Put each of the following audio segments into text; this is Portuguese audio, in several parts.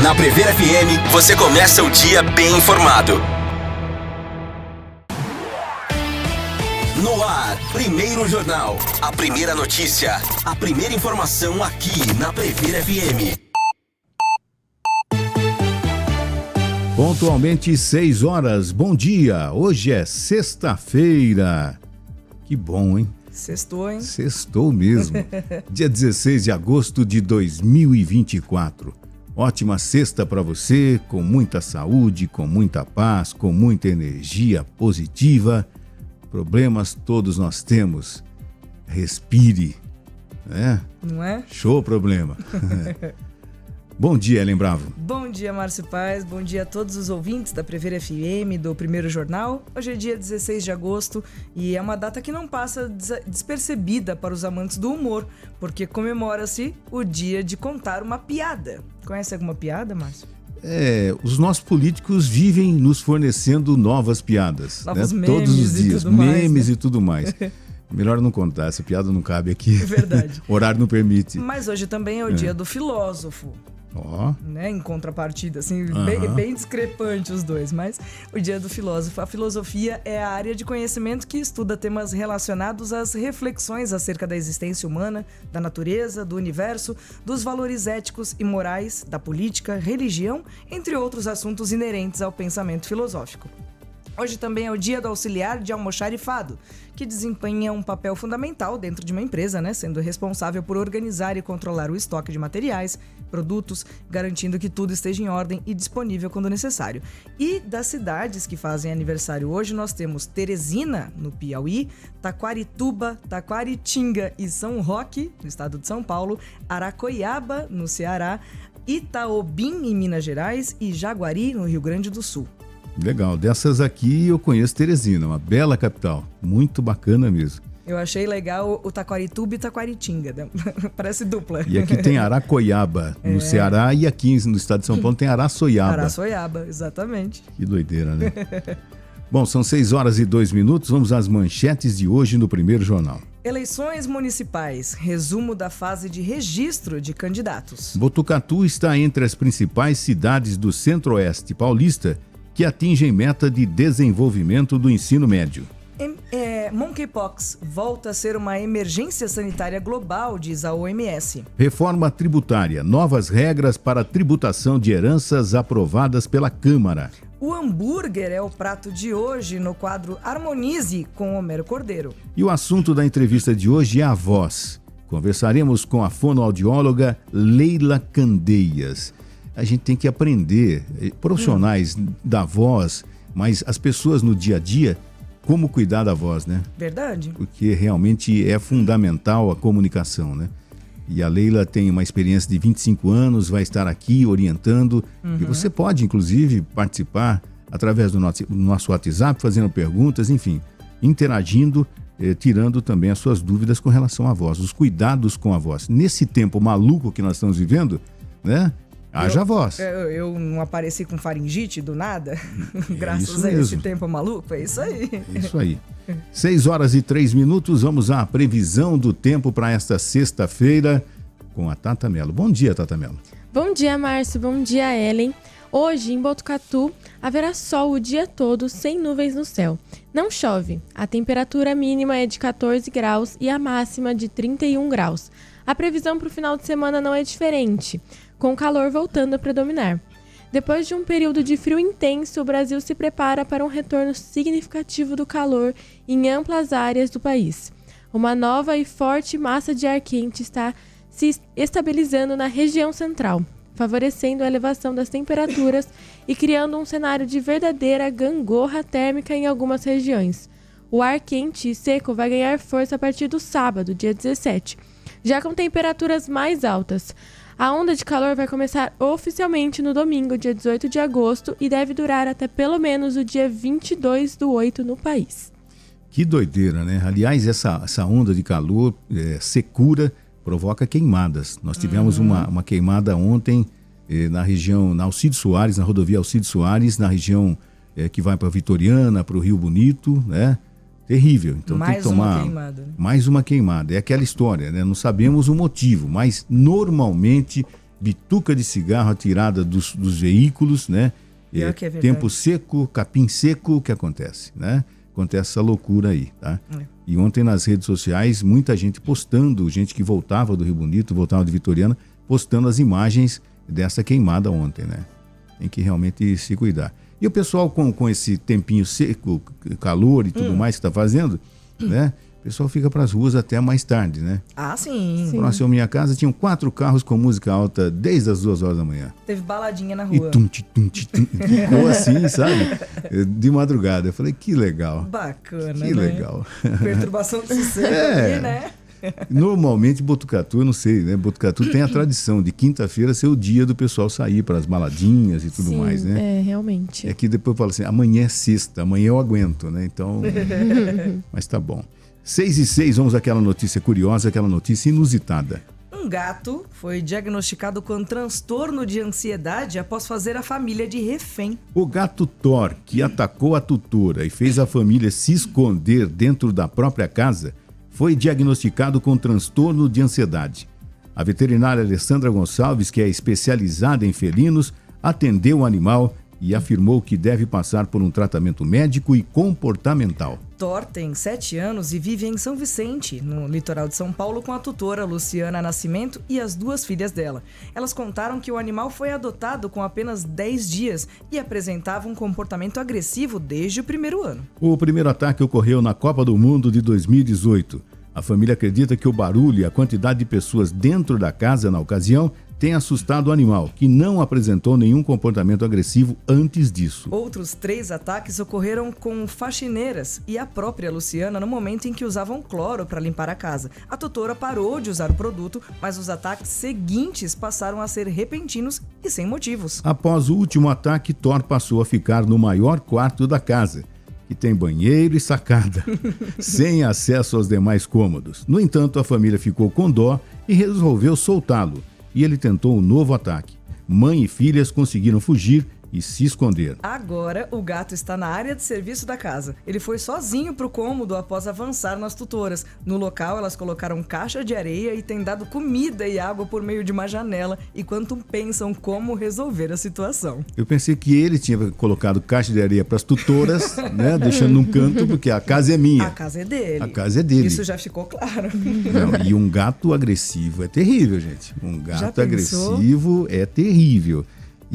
Na Prever FM, você começa o dia bem informado. No ar, primeiro jornal, a primeira notícia, a primeira informação aqui na Prever FM. Pontualmente 6 horas, bom dia, hoje é sexta-feira. Que bom, hein? Sextou, hein? Sextou mesmo. Dia 16 de agosto de 2024. Ótima sexta para você, com muita saúde, com muita paz, com muita energia positiva. Problemas todos nós temos. Respire, né? Não é? Show problema. Bom dia, Ellen Bravo. Bom dia, Márcio Paz. Bom dia a todos os ouvintes da Prever FM, do Primeiro Jornal. Hoje é dia 16 de agosto e é uma data que não passa despercebida para os amantes do humor, porque comemora-se o dia de contar uma piada. Conhece alguma piada, Márcio? Os nossos políticos vivem nos fornecendo novas piadas. Novos né? memes todos os dias, e tudo mais, memes né? e tudo mais. Melhor não contar, essa piada não cabe aqui. É verdade. O horário não permite. Mas hoje também é o dia do filósofo. Né, em contrapartida, assim, bem discrepante os dois, mas o dia do filósofo. A filosofia é a área de conhecimento que estuda temas relacionados às reflexões acerca da existência humana, da natureza, do universo, dos valores éticos e morais, da política, religião, entre outros assuntos inerentes ao pensamento filosófico. Hoje também é o dia do auxiliar de almoxarifado, que desempenha um papel fundamental dentro de uma empresa, né? Sendo responsável por organizar e controlar o estoque de materiais, produtos, garantindo que tudo esteja em ordem e disponível quando necessário. E das cidades que fazem aniversário hoje, nós temos Teresina, no Piauí, Taquarituba, Taquaritinga e São Roque, no estado de São Paulo, Aracoiaba, no Ceará, Itaobim, em Minas Gerais e Jaguari, no Rio Grande do Sul. Legal, dessas aqui eu conheço Teresina, uma bela capital, muito bacana mesmo. Eu achei legal o Taquarituba e Taquaritinga, né? Parece dupla. E aqui tem Aracoiaba, no Ceará, e aqui no estado de São Paulo tem Araçoiaba. Araçoiaba, exatamente. Que doideira, né? Bom, são 6 horas e 2 minutos, vamos às manchetes de hoje no Primeiro Jornal. Eleições municipais, resumo da fase de registro de candidatos. Botucatu está entre as principais cidades do Centro-Oeste paulista que atingem meta de desenvolvimento do ensino médio. Monkeypox volta a ser uma emergência sanitária global, diz a OMS. Reforma tributária, novas regras para a tributação de heranças aprovadas pela Câmara. O hambúrguer é o prato de hoje no quadro Harmonize com Homero Cordeiro. E o assunto da entrevista de hoje é a voz. Conversaremos com a fonoaudióloga Leila Candeias. A gente tem que aprender, profissionais da voz, mas as pessoas no dia a dia, como cuidar da voz, né? Verdade. Porque realmente é fundamental a comunicação, né? E a Leila tem uma experiência de 25 anos, vai estar aqui orientando. E você pode, inclusive, participar através do nosso WhatsApp, fazendo perguntas, enfim, interagindo, tirando também as suas dúvidas com relação à voz, os cuidados com a voz. Nesse tempo maluco que nós estamos vivendo, né? Haja voz. Eu não apareci com faringite do nada, graças a esse tempo maluco, é isso aí. É isso aí. 6 horas e 3 minutos, vamos à previsão do tempo para esta sexta-feira com a Tata Mello. Bom dia, Tata Mello. Bom dia, Márcio. Bom dia, Ellen. Hoje, em Botucatu, haverá sol o dia todo, sem nuvens no céu. Não chove. A temperatura mínima é de 14 graus e a máxima de 31 graus. A previsão para o final de semana não é diferente, com o calor voltando a predominar. Depois de um período de frio intenso, o Brasil se prepara para um retorno significativo do calor em amplas áreas do país. Uma nova e forte massa de ar quente está se estabilizando na região central, favorecendo a elevação das temperaturas e criando um cenário de verdadeira gangorra térmica em algumas regiões. O ar quente e seco vai ganhar força a partir do sábado, dia 17, já com temperaturas mais altas. A onda de calor vai começar oficialmente no domingo, dia 18 de agosto, e deve durar até pelo menos o dia 22/8 no país. Que doideira, né? Aliás, essa onda de calor secura provoca queimadas. Nós tivemos uma queimada ontem na região, na Alcides Soares, na rodovia Alcides Soares, na região que vai para Vitoriana, para o Rio Bonito, né? Terrível. Então tem que tomar mais uma queimada. É aquela história, né? Não sabemos o motivo, mas normalmente bituca de cigarro atirada dos veículos, né? Que é tempo seco, capim seco, o que acontece, né? Acontece essa loucura aí, tá? E ontem nas redes sociais, muita gente postando, gente que voltava do Rio Bonito, voltava de Vitoriana, postando as imagens dessa queimada ontem, né? Tem que realmente se cuidar. E o pessoal com esse tempinho seco, calor e tudo mais que está fazendo, né? O pessoal fica para as ruas até mais tarde, né? Ah, sim. Próximo à minha casa, tinham 4 carros com música alta desde as 2 horas da manhã. Teve baladinha na rua. E tum. Ficou assim, sabe? De madrugada. Eu falei, que legal. Bacana, que legal. Perturbação do sossego aqui, né? Normalmente, Botucatu, eu não sei, né? Botucatu tem a tradição de quinta-feira ser o dia do pessoal sair para as baladinhas e tudo mais, né? É, realmente. É que depois fala assim, amanhã é sexta, amanhã eu aguento, né? Então, mas tá bom. 6:06, vamos àquela notícia curiosa, aquela notícia inusitada. Um gato foi diagnosticado com transtorno de ansiedade após fazer a família de refém. O gato Thor, que atacou a tutora e fez a família se esconder dentro da própria casa, foi diagnosticado com transtorno de ansiedade. A veterinária Alessandra Gonçalves, que é especializada em felinos, atendeu o animal e afirmou que deve passar por um tratamento médico e comportamental. Thor tem 7 anos e vive em São Vicente, no litoral de São Paulo, com a tutora Luciana Nascimento e as 2 filhas dela. Elas contaram que o animal foi adotado com apenas 10 dias e apresentava um comportamento agressivo desde o primeiro ano. O primeiro ataque ocorreu na Copa do Mundo de 2018. A família acredita que o barulho e a quantidade de pessoas dentro da casa na ocasião tem assustado o animal, que não apresentou nenhum comportamento agressivo antes disso. Outros 3 ataques ocorreram com faxineiras e a própria Luciana no momento em que usavam cloro para limpar a casa. A tutora parou de usar o produto, mas os ataques seguintes passaram a ser repentinos e sem motivos. Após o último ataque, Thor passou a ficar no maior quarto da casa, que tem banheiro e sacada, sem acesso aos demais cômodos. No entanto, a família ficou com dó e resolveu soltá-lo. E ele tentou um novo ataque. Mãe e filhas conseguiram fugir e se esconder. Agora, o gato está na área de serviço da casa. Ele foi sozinho para o cômodo após avançar nas tutoras. No local, elas colocaram caixa de areia e têm dado comida e água por meio de uma janela, enquanto pensam como resolver a situação. Eu pensei que ele tinha colocado caixa de areia para as tutoras, né, deixando num canto, porque a casa é minha. A casa é dele. A casa é dele. Isso já ficou claro. Não, e um gato agressivo é terrível, gente. Um gato agressivo é terrível.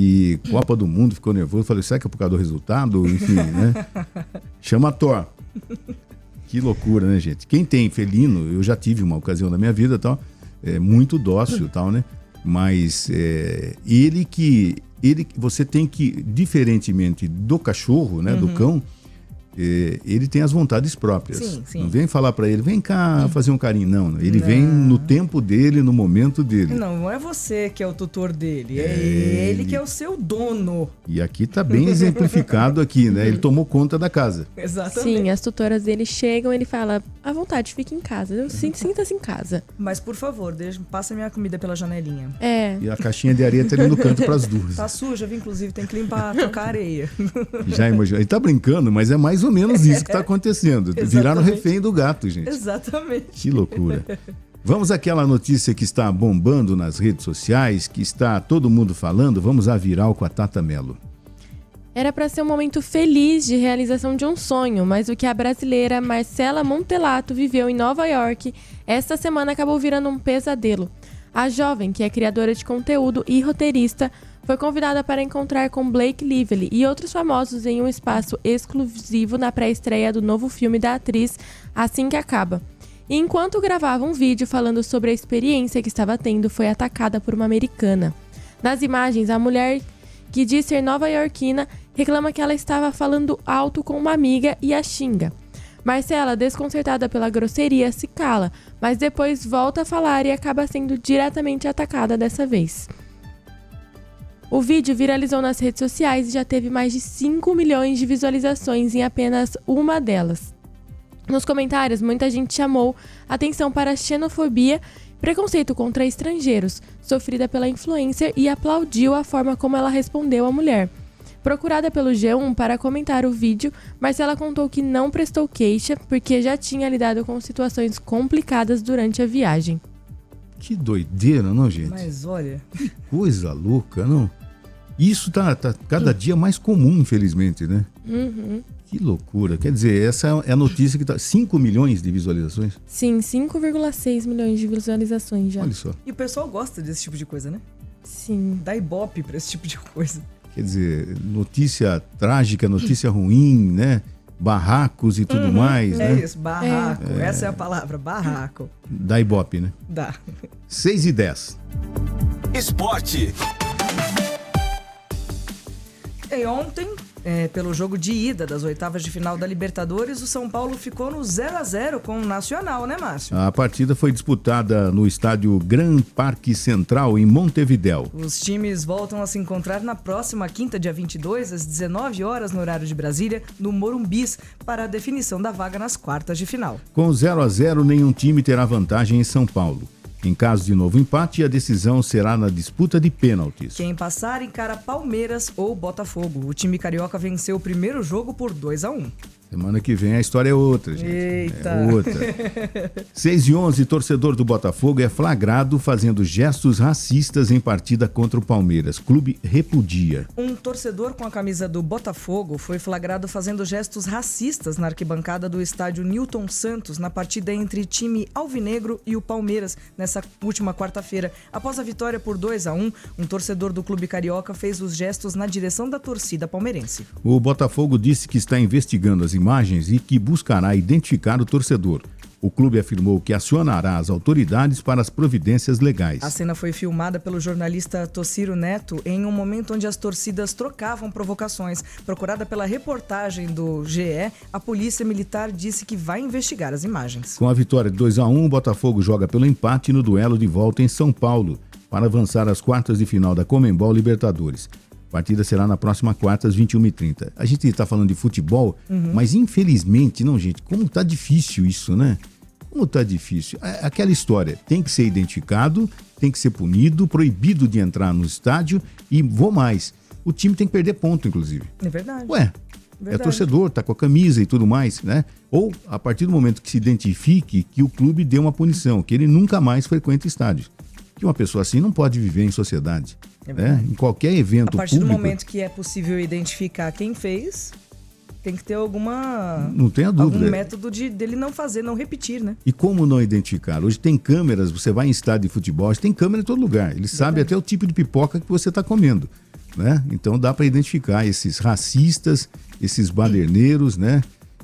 E Copa do Mundo, ficou nervoso. Falei, será que é por causa do resultado? Enfim, né? Chama Thor. Que loucura, né, gente? Quem tem felino, eu já tive uma ocasião na minha vida, tal, é muito dócil, tal, né? Mas você tem que, diferentemente do cachorro, né, do cão, ele tem as vontades próprias. Sim. Não vem falar pra ele, vem cá fazer um carinho. Não, ele vem no tempo dele, no momento dele. Não é você que é o tutor dele, é ele que é o seu dono. E aqui tá bem exemplificado aqui, né? Ele tomou conta da casa. Exatamente. Sim, as tutoras dele chegam, ele fala, à vontade, fique em casa, sinta-se em casa. Mas por favor, passa minha comida pela janelinha. E a caixinha de areia tá ali no canto pras 2. Tá suja, inclusive, tem que limpar, trocar areia. Já imaginou? Ele tá brincando, mas é mais ou menos isso que tá acontecendo. Viraram refém do gato, gente. Exatamente. Que loucura. Vamos àquela notícia que está bombando nas redes sociais, que está todo mundo falando. Vamos à viral com a Tata Mello. Era para ser um momento feliz de realização de um sonho, mas o que a brasileira Marcela Montelato viveu em Nova York esta semana acabou virando um pesadelo. A jovem, que é criadora de conteúdo e roteirista, foi convidada para encontrar com Blake Lively e outros famosos em um espaço exclusivo na pré-estreia do novo filme da atriz Assim que Acaba. E enquanto gravava um vídeo falando sobre a experiência que estava tendo, foi atacada por uma americana. Nas imagens, a mulher, que diz ser nova-iorquina, reclama que ela estava falando alto com uma amiga e a xinga. Marcela, desconcertada pela grosseria, se cala, mas depois volta a falar e acaba sendo diretamente atacada dessa vez. O vídeo viralizou nas redes sociais e já teve mais de 5 milhões de visualizações em apenas uma delas. Nos comentários, muita gente chamou atenção para a xenofobia, preconceito contra estrangeiros, sofrida pela influencer, e aplaudiu a forma como ela respondeu à mulher. Procurada pelo G1 para comentar o vídeo, Marcela contou que não prestou queixa porque já tinha lidado com situações complicadas durante a viagem. Que doideira, não, gente? Mas olha... Que coisa louca, não? Isso tá cada dia mais comum, infelizmente, né? Uhum. Que loucura. Quer dizer, essa é a notícia que tá... 5 milhões de visualizações? Sim, 5,6 milhões de visualizações já. Olha só. E o pessoal gosta desse tipo de coisa, né? Sim. Dá ibope pra esse tipo de coisa. Quer dizer, notícia trágica, notícia ruim, né? Barracos e tudo mais, né? É isso, barraco. Essa é a palavra, barraco. Dá ibope, né? Dá. 6h10. Esporte. E ontem, pelo jogo de ida das oitavas de final da Libertadores, o São Paulo ficou no 0-0 com o Nacional, né, Márcio? A partida foi disputada no estádio Gran Parque Central, em Montevidéu. Os times voltam a se encontrar na próxima quinta, dia 22, às 19 horas, no horário de Brasília, no Morumbis, para a definição da vaga nas quartas de final. Com 0-0, nenhum time terá vantagem em São Paulo. Em caso de novo empate, a decisão será na disputa de pênaltis. Quem passar encara Palmeiras ou Botafogo. O time carioca venceu o primeiro jogo por 2-1. Semana que vem a história é outra, gente. Eita! É outra. 6h11, torcedor do Botafogo é flagrado fazendo gestos racistas em partida contra o Palmeiras. Clube repudia. Um torcedor com a camisa do Botafogo foi flagrado fazendo gestos racistas na arquibancada do estádio Newton Santos na partida entre time alvinegro e o Palmeiras nessa última quarta-feira. Após a vitória por 2-1, um torcedor do clube carioca fez os gestos na direção da torcida palmeirense. O Botafogo disse que está investigando as imagens e que buscará identificar o torcedor. O clube afirmou que acionará as autoridades para as providências legais. A cena foi filmada pelo jornalista Tossiro Neto em um momento onde as torcidas trocavam provocações. Procurada pela reportagem do GE, a polícia militar disse que vai investigar as imagens. Com a vitória de 2-1, o Botafogo joga pelo empate no duelo de volta em São Paulo para avançar às quartas de final da Conmebol Libertadores. A partida será na próxima quarta, às 21h30. A gente está falando de futebol, mas infelizmente, não, gente, como tá difícil isso, né? Como tá difícil. Aquela história, tem que ser identificado, tem que ser punido, proibido de entrar no estádio e vou mais. O time tem que perder ponto, inclusive. É verdade. Ué, é torcedor, tá com a camisa e tudo mais, né? Ou, a partir do momento que se identifique que o clube deu uma punição, que ele nunca mais frequenta estádios. Que uma pessoa assim não pode viver em sociedade. Né? Em qualquer evento público. A partir do momento que é possível identificar quem fez, tem que ter não tenha dúvida. algum método dele não fazer, não repetir, né? E como não identificar? Hoje tem câmeras, você vai em estádio de futebol, tem câmera em todo lugar. Ele sabe até o tipo de pipoca que você está comendo, né? Então dá para identificar esses racistas, esses baderneiros, né?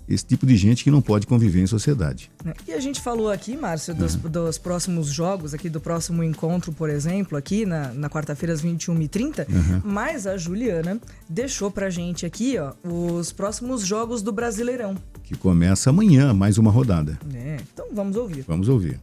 Esse tipo de gente que não pode conviver em sociedade. E a gente falou aqui, Márcio, dos próximos jogos, aqui do próximo encontro, por exemplo, aqui na quarta-feira às 21h30, mas a Juliana deixou pra gente aqui, ó, os próximos jogos do Brasileirão. Que começa amanhã, mais uma rodada. Então vamos ouvir. Vamos ouvir.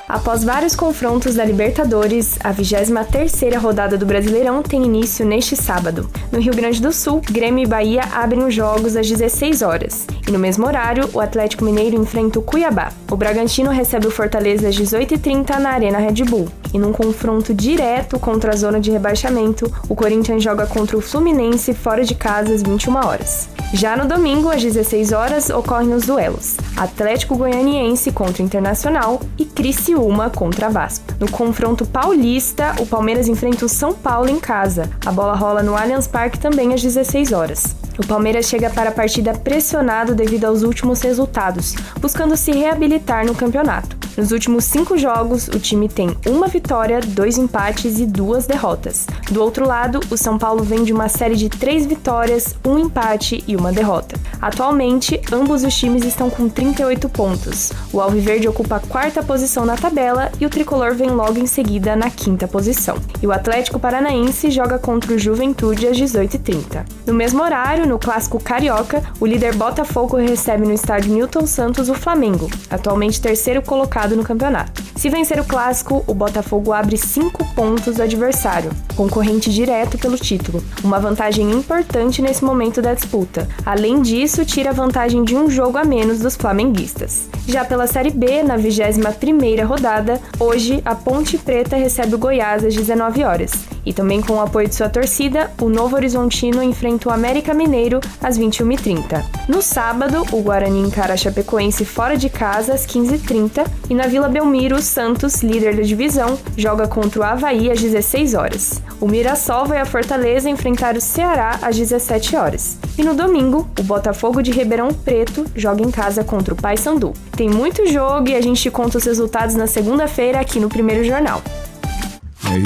Após vários confrontos da Libertadores, a 23ª rodada do Brasileirão tem início neste sábado. No Rio Grande do Sul, Grêmio e Bahia abrem os jogos às 16 horas. E no mesmo horário, o Atlético Mineiro enfrenta o Cuiabá. O Bragantino recebe o Fortaleza às 18h30 na Arena Red Bull. E num confronto direto contra a zona de rebaixamento, o Corinthians joga contra o Fluminense fora de casa às 21 horas. Já no domingo, às 16 horas, ocorrem os duelos: Atlético Goianiense contra o Internacional e Criciúma contra Vasco. No confronto paulista, o Palmeiras enfrenta o São Paulo em casa. A bola rola no Allianz Parque também às 16 horas. O Palmeiras chega para a partida pressionado devido aos últimos resultados, buscando se reabilitar no campeonato. Nos últimos 5 jogos, o time tem 1 vitória, 2 empates e 2 derrotas. Do outro lado, o São Paulo vem de uma série de 3 vitórias, 1 empate e 1 derrota. Atualmente, ambos os times estão com 38 pontos. O Alviverde ocupa a 4ª posição na tabela e o Tricolor vem logo em seguida na 5ª posição. E o Atlético Paranaense joga contra o Juventude às 18h30. No mesmo horário, no Clássico Carioca, o líder Botafogo recebe no estádio Newton Santos o Flamengo, atualmente 3º colocado no campeonato. Se vencer o Clássico, o Botafogo abre 5 pontos do adversário, concorrente direto pelo título, uma vantagem importante nesse momento da disputa. Além disso, tira a vantagem de um jogo a menos dos flamenguistas. Já pela Série B, na 21ª rodada, hoje a Ponte Preta recebe o Goiás às 19 horas. E também com o apoio de sua torcida, o Novo Horizontino enfrenta o América Mineiro às 21h30. No sábado, o Guarani encara a Chapecoense fora de casa às 15h30 E na Vila Belmiro, o Santos, líder da divisão, joga contra o Avaí às 16 horas. O Mirassol vai a Fortaleza enfrentar o Ceará às 17 horas. E no domingo, o Botafogo de Ribeirão Preto joga em casa contra o Paysandu. Tem muito jogo e a gente conta os resultados na segunda-feira aqui no Primeiro Jornal. É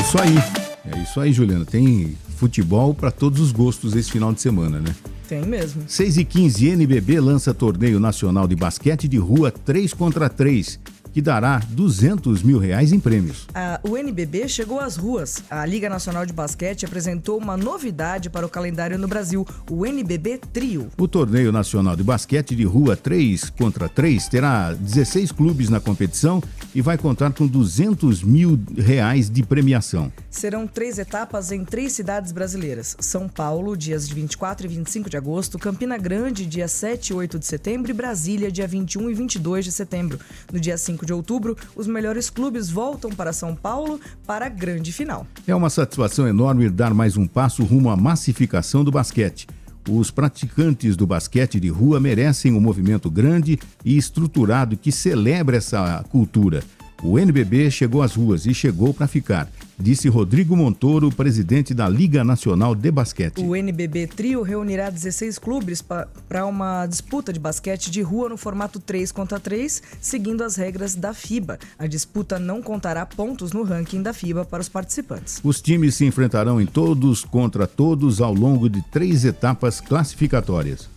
isso aí, Juliana. Tem futebol para todos os gostos esse final de semana, né? Tem mesmo. 6h15, NBB lança torneio nacional de basquete de rua 3 contra 3, que dará R$200 mil em prêmios. O NBB chegou às ruas. A Liga Nacional de Basquete apresentou uma novidade para o calendário no Brasil, o NBB Trio. O torneio nacional de basquete de rua 3 contra 3 terá 16 clubes na competição e vai contar com R$200 mil de premiação. Serão 3 etapas em 3 cidades brasileiras. São Paulo, dias de 24 e 25 de agosto, Campina Grande, dia 7 e 8 de setembro e Brasília, dia 21 e 22 de setembro. No dia 5 de outubro, os melhores clubes voltam para São Paulo para a grande final. É uma satisfação enorme dar mais um passo rumo à massificação do basquete. Os praticantes do basquete de rua merecem um movimento grande e estruturado que celebre essa cultura. O NBB chegou às ruas e chegou para ficar, disse Rodrigo Montoro, presidente da Liga Nacional de Basquete. O NBB Trio reunirá 16 clubes para uma disputa de basquete de rua no formato 3 contra 3, seguindo as regras da FIBA. A disputa não contará pontos no ranking da FIBA para os participantes. Os times se enfrentarão em todos contra todos ao longo de 3 etapas classificatórias.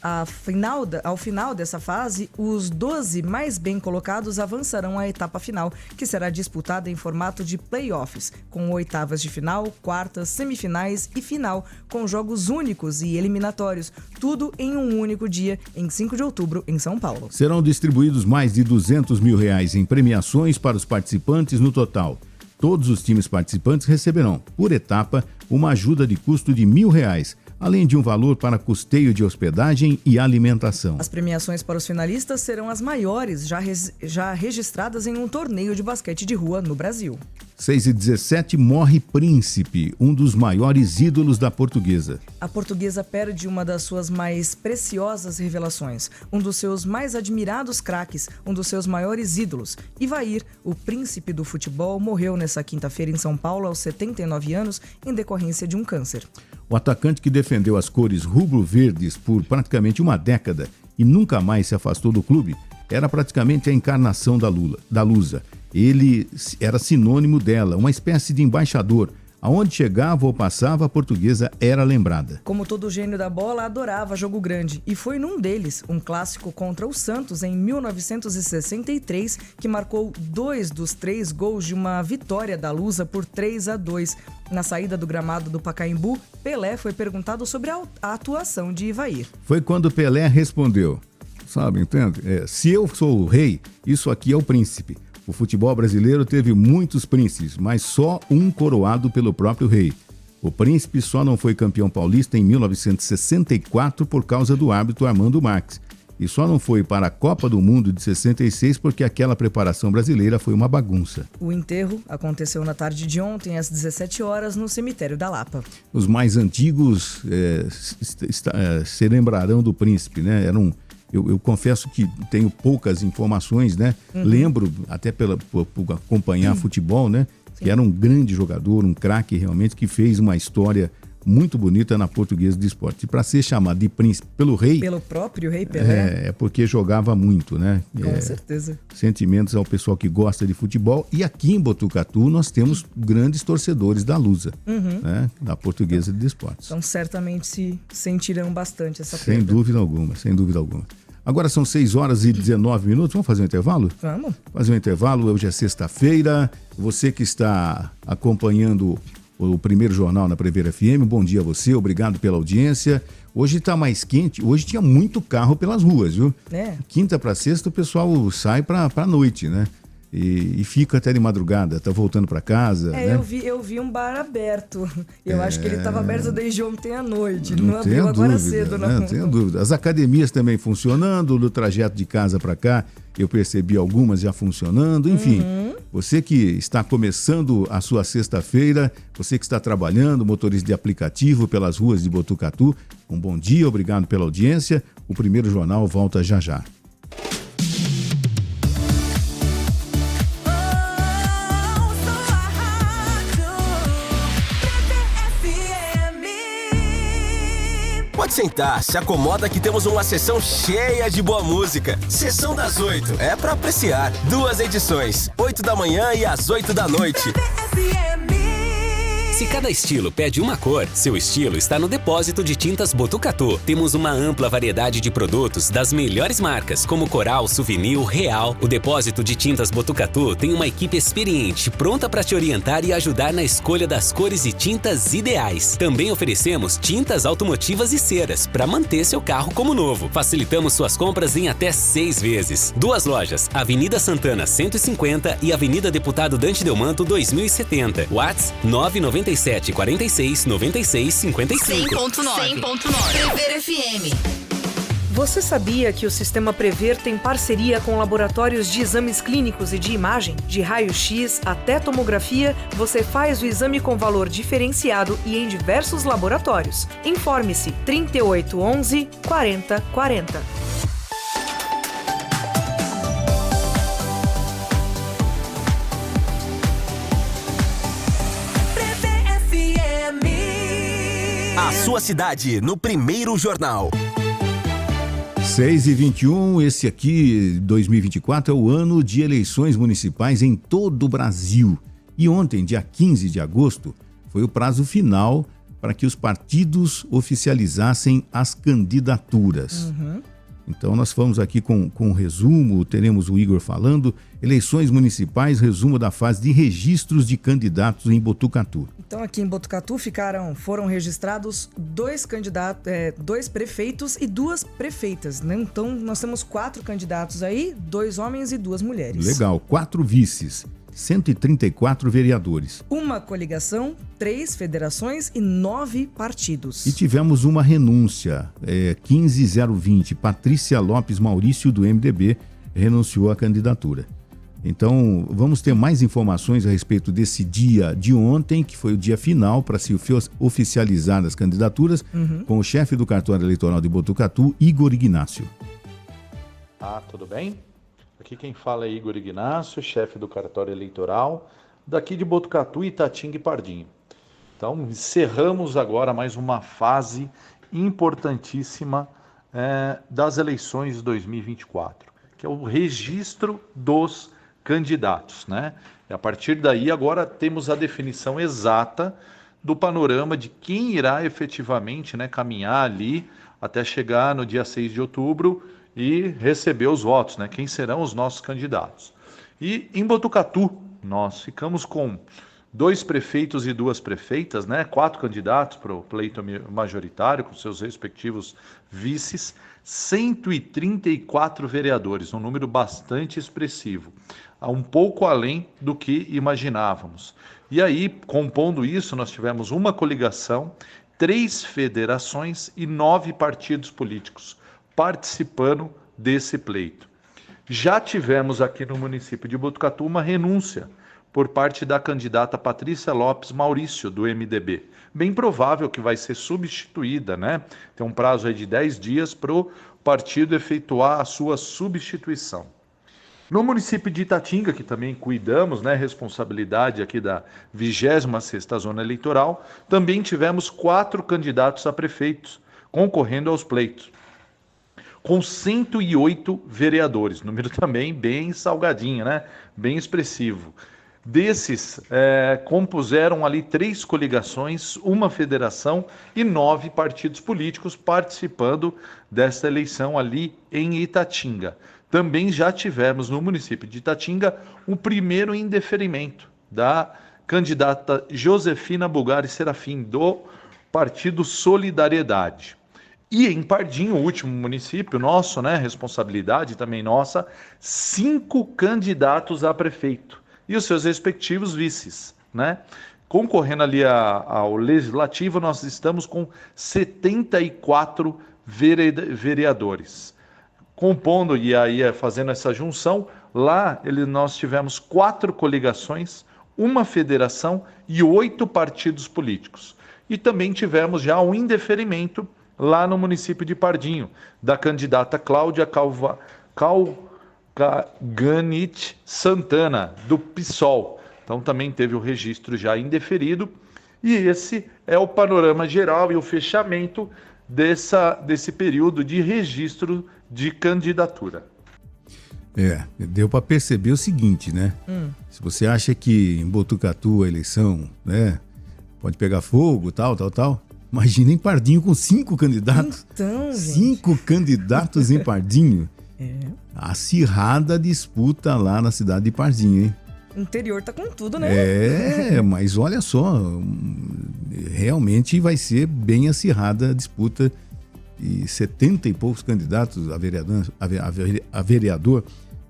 Ao final dessa fase, os 12 mais bem colocados avançarão à etapa final, que será disputada em formato de playoffs, com oitavas de final, quartas, semifinais e final, com jogos únicos e eliminatórios, tudo em um único dia, em 5 de outubro, em São Paulo. Serão distribuídos mais de R$200 mil em premiações para os participantes no total. Todos os times participantes receberão, por etapa, uma ajuda de custo de R$1.000, além de um valor para custeio de hospedagem e alimentação. As premiações para os finalistas serão as maiores já registradas em um torneio de basquete de rua no Brasil. 6h17, morre Príncipe, um dos maiores ídolos da Portuguesa. A Portuguesa perde uma das suas mais preciosas revelações, um dos seus mais admirados craques, um dos seus maiores ídolos. Ivair, o príncipe do futebol, morreu nesta quinta-feira em São Paulo aos 79 anos em decorrência de um câncer. O atacante que defendeu as cores rubro-verdes por praticamente uma década e nunca mais se afastou do clube, era praticamente a encarnação da Lusa. Ele era sinônimo dela, uma espécie de embaixador. Aonde chegava ou passava, a Portuguesa era lembrada. Como todo gênio da bola, adorava jogo grande. E foi num deles, um clássico contra o Santos em 1963, que marcou 2 dos 3 gols de uma vitória da Lusa por 3-2. Na saída do gramado do Pacaembu, Pelé foi perguntado sobre a atuação de Ivair. Foi quando Pelé respondeu, entende? Se eu sou o rei, isso aqui é o príncipe. O futebol brasileiro teve muitos príncipes, mas só um coroado pelo próprio rei. O príncipe só não foi campeão paulista em 1964 por causa do árbitro Armando Marques. E só não foi para a Copa do Mundo de 66 porque aquela preparação brasileira foi uma bagunça. O enterro aconteceu na tarde de ontem, às 17 horas, no cemitério da Lapa. Os mais antigos se lembrarão do príncipe, né? Eu confesso que tenho poucas informações, né? Lembro, até por acompanhar futebol, né? Sim. Que era um grande jogador, um craque realmente, que fez uma história muito bonita na Portuguesa de Esporte. E para ser chamado de príncipe pelo rei... Pelo próprio rei Pelé? É porque jogava muito, né? Com certeza. Sentimentos ao pessoal que gosta de futebol. E aqui em Botucatu nós temos grandes torcedores da Lusa, né? Da Portuguesa de Esportes. Então certamente se sentirão bastante essa perda. Sem dúvida alguma, sem dúvida alguma. Agora são 6h19. Vamos fazer um intervalo? Vamos. Fazer um intervalo, hoje é sexta-feira. Você que está acompanhando o Primeiro Jornal na Prevera FM, bom dia a você, obrigado pela audiência. Hoje está mais quente, hoje tinha muito carro pelas ruas, viu? Quinta para sexta o pessoal sai para a noite, né? E fica até de madrugada, tá voltando para casa, né? Eu vi um bar aberto. Eu acho que ele estava aberto desde ontem à noite. Não abriu agora cedo, não. Não tenho dúvida. As academias também funcionando, no trajeto de casa para cá, eu percebi algumas já funcionando. Enfim, você que está começando a sua sexta-feira, você que está trabalhando, motorista de aplicativo pelas ruas de Botucatu, um bom dia, obrigado pela audiência. O Primeiro Jornal volta já já. Pode sentar, se acomoda que temos uma sessão cheia de boa música. Sessão das 8, é pra apreciar. 2 edições, 8 da manhã e às 8 da noite. Se cada estilo pede uma cor, seu estilo está no Depósito de Tintas Botucatu. Temos uma ampla variedade de produtos das melhores marcas, como Coral, Souvenir, Real. O Depósito de Tintas Botucatu tem uma equipe experiente, pronta para te orientar e ajudar na escolha das cores e tintas ideais. Também oferecemos tintas automotivas e ceras, para manter seu carro como novo. Facilitamos suas compras em até 6 vezes. 2 lojas, Avenida Santana 150 e Avenida Deputado Dante Delmanto 2070. WhatsApp 997 46 96 55. 100.9 Prever FM. Você sabia que o Sistema Prever tem parceria com laboratórios de exames clínicos e de imagem? De raio-x até tomografia, você faz o exame com valor diferenciado e em diversos laboratórios. Informe-se 3811 4040. A sua cidade, no primeiro jornal. 6h21, esse aqui, 2024, é o ano de eleições municipais em todo o Brasil. E ontem, dia 15 de agosto, foi o prazo final para que os partidos oficializassem as candidaturas. Então, nós fomos aqui com um resumo, teremos o Igor falando, eleições municipais, resumo da fase de registros de candidatos em Botucatu. Então, aqui em Botucatu foram registrados 2 candidatos, 2 prefeitos e 2 prefeitas, né? Então, nós temos 4 candidatos aí, 2 homens e 2 mulheres. Legal, 4 vices, 134 vereadores. 1 coligação, 3 federações e 9 partidos. E tivemos uma renúncia, 15020, Patrícia Lopes Maurício, do MDB, renunciou à candidatura. Então, vamos ter mais informações a respeito desse dia de ontem, que foi o dia final para se oficializar as candidaturas, com o chefe do cartório eleitoral de Botucatu, Igor Ignácio. Tudo bem? Aqui quem fala é Igor Ignácio, chefe do cartório eleitoral, daqui de Botucatu, Itatinga e Pardinho. Então, encerramos agora mais uma fase importantíssima das eleições de 2024, que é o registro dos candidatos, né? E a partir daí agora temos a definição exata do panorama de quem irá efetivamente, né, caminhar ali até chegar no dia 6 de outubro e receber os votos, né? Quem serão os nossos candidatos. E em Botucatu nós ficamos com 2 prefeitos e 2 prefeitas, né? 4 candidatos para o pleito majoritário com seus respectivos vices, 134 vereadores, um número bastante expressivo, um pouco além do que imaginávamos. E aí, compondo isso, nós tivemos 1 coligação, 3 federações e 9 partidos políticos participando desse pleito. Já tivemos aqui no município de Botucatu uma renúncia por parte da candidata Patrícia Lopes Maurício, do MDB. Bem provável que vai ser substituída, né? Tem um prazo aí de 10 dias para o partido efetuar a sua substituição. No município de Itatinga, que também cuidamos, né, responsabilidade aqui da 26ª Zona Eleitoral, também tivemos 4 candidatos a prefeitos concorrendo aos pleitos, com 108 vereadores, número também bem salgadinho, né? Bem expressivo. Desses, compuseram ali 3 coligações, 1 federação e 9 partidos políticos participando desta eleição ali em Itatinga. Também já tivemos no município de Itatinga o primeiro indeferimento da candidata Josefina Bulgari Serafim, do Partido Solidariedade. E em Pardinho, o último município nosso, né, responsabilidade também nossa, 5 candidatos a prefeito e os seus respectivos vices, né? Concorrendo ali ao legislativo, nós estamos com 74 vereadores. Compondo e aí fazendo essa junção, lá nós tivemos 4 coligações, 1 federação e 8 partidos políticos. E também tivemos já um indeferimento lá no município de Pardinho, da candidata Cláudia Calganit Santana, do PSOL. Então também teve o registro já indeferido. E esse é o panorama geral e o fechamento desse período de registro de candidatura. Deu para perceber o seguinte, né? Se você acha que em Botucatu a eleição, né, pode pegar fogo, tal, imagina em Pardinho com 5 candidatos. Então, 5 candidatos em Pardinho. Acirrada disputa lá na cidade de Pardinho, hein? O interior tá com tudo, né? Mas olha só, realmente vai ser bem acirrada a disputa. E 70 e poucos candidatos a vereador.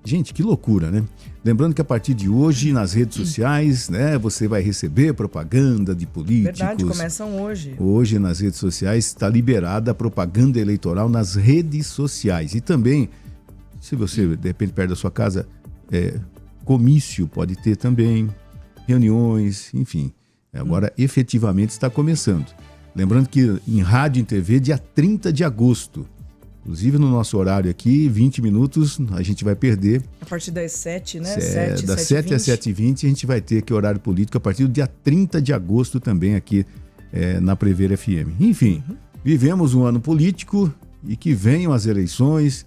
Gente, que loucura, né? Lembrando que a partir de hoje, nas redes sociais, né, você vai receber propaganda de políticos. Verdade, começam hoje. Hoje, nas redes sociais, está liberada a propaganda eleitoral nas redes sociais. E também, se você, de repente, perto da sua casa, comício pode ter também, reuniões, enfim. Agora, efetivamente, está começando. Lembrando que em rádio e TV, dia 30 de agosto. Inclusive, no nosso horário aqui, 20 minutos, a gente vai perder. A partir das 7, né? Das 7 às 7h20, a gente vai ter aqui horário político a partir do dia 30 de agosto também aqui na Prever FM. Enfim, vivemos um ano político e que venham as eleições.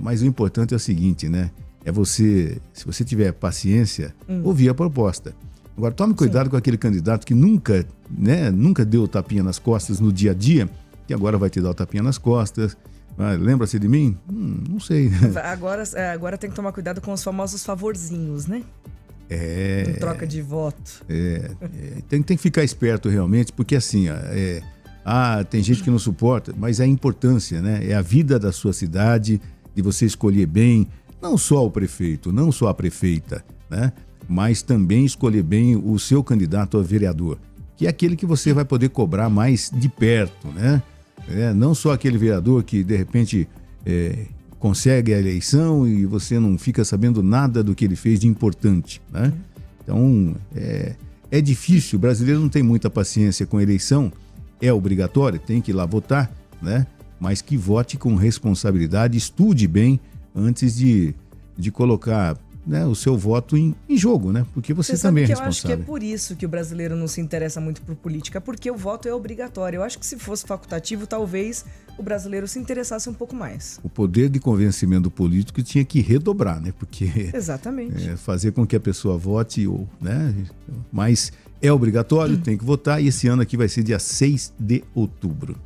Mas o importante é o seguinte, né? É você, se você tiver paciência, ouvir a proposta. Agora, tome cuidado com aquele candidato que nunca deu o tapinha nas costas no dia a dia, que agora vai te dar o tapinha nas costas. Lembra-se de mim? Não sei. Agora tem que tomar cuidado com os famosos favorzinhos, né? Em troca de voto. Tem que ficar esperto realmente, porque assim, tem gente que não suporta, mas é a importância, né? É a vida da sua cidade, de você escolher bem, não só o prefeito, não só a prefeita, né? Mas também escolher bem o seu candidato a vereador, que é aquele que você vai poder cobrar mais de perto, né? Não só aquele vereador que, de repente, consegue a eleição e você não fica sabendo nada do que ele fez de importante, né? Então, é difícil, o brasileiro não tem muita paciência com a eleição, é obrigatório, tem que ir lá votar, né? Mas que vote com responsabilidade, estude bem antes de colocar, né, o seu voto em jogo, né? Porque você também é responsável. Eu acho que é por isso que o brasileiro não se interessa muito por política, porque o voto é obrigatório. Eu acho que se fosse facultativo, talvez o brasileiro se interessasse um pouco mais. O poder de convencimento político tinha que redobrar, né? Porque exatamente. Fazer com que a pessoa vote, né? Mas é obrigatório, tem que votar, e esse ano aqui vai ser dia 6 de outubro.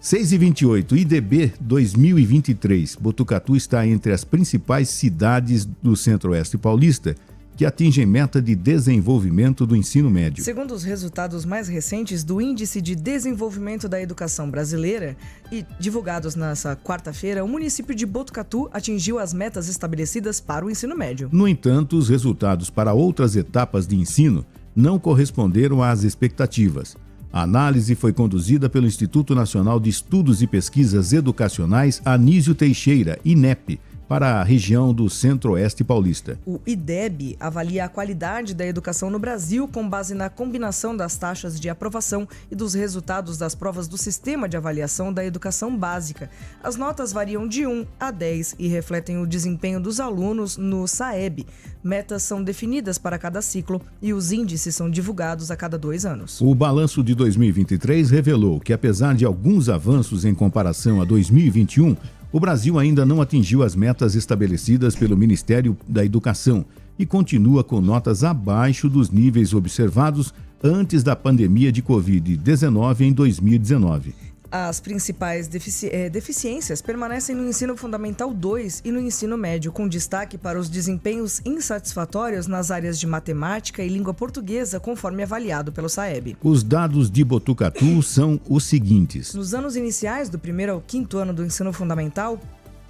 6h28, IDB 2023. Botucatu está entre as principais cidades do Centro-Oeste paulista que atingem meta de desenvolvimento do ensino médio. Segundo os resultados mais recentes do Índice de Desenvolvimento da Educação Brasileira e divulgados nesta quarta-feira, o município de Botucatu atingiu as metas estabelecidas para o ensino médio. No entanto, os resultados para outras etapas de ensino não corresponderam às expectativas. A análise foi conduzida pelo Instituto Nacional de Estudos e Pesquisas Educacionais Anísio Teixeira, INEP, para a região do Centro-Oeste paulista. O IDEB avalia a qualidade da educação no Brasil com base na combinação das taxas de aprovação e dos resultados das provas do Sistema de Avaliação da Educação Básica. As notas variam de 1 a 10 e refletem o desempenho dos alunos no SAEB. Metas são definidas para cada ciclo e os índices são divulgados a cada 2 anos. O balanço de 2023 revelou que, apesar de alguns avanços em comparação a 2021, o Brasil ainda não atingiu as metas estabelecidas pelo Ministério da Educação e continua com notas abaixo dos níveis observados antes da pandemia de Covid-19 em 2019. As principais deficiências permanecem no ensino fundamental 2 e no ensino médio, com destaque para os desempenhos insatisfatórios nas áreas de matemática e língua portuguesa, conforme avaliado pelo SAEB. Os dados de Botucatu são os seguintes. Nos anos iniciais, do 1º ao 5º ano do ensino fundamental,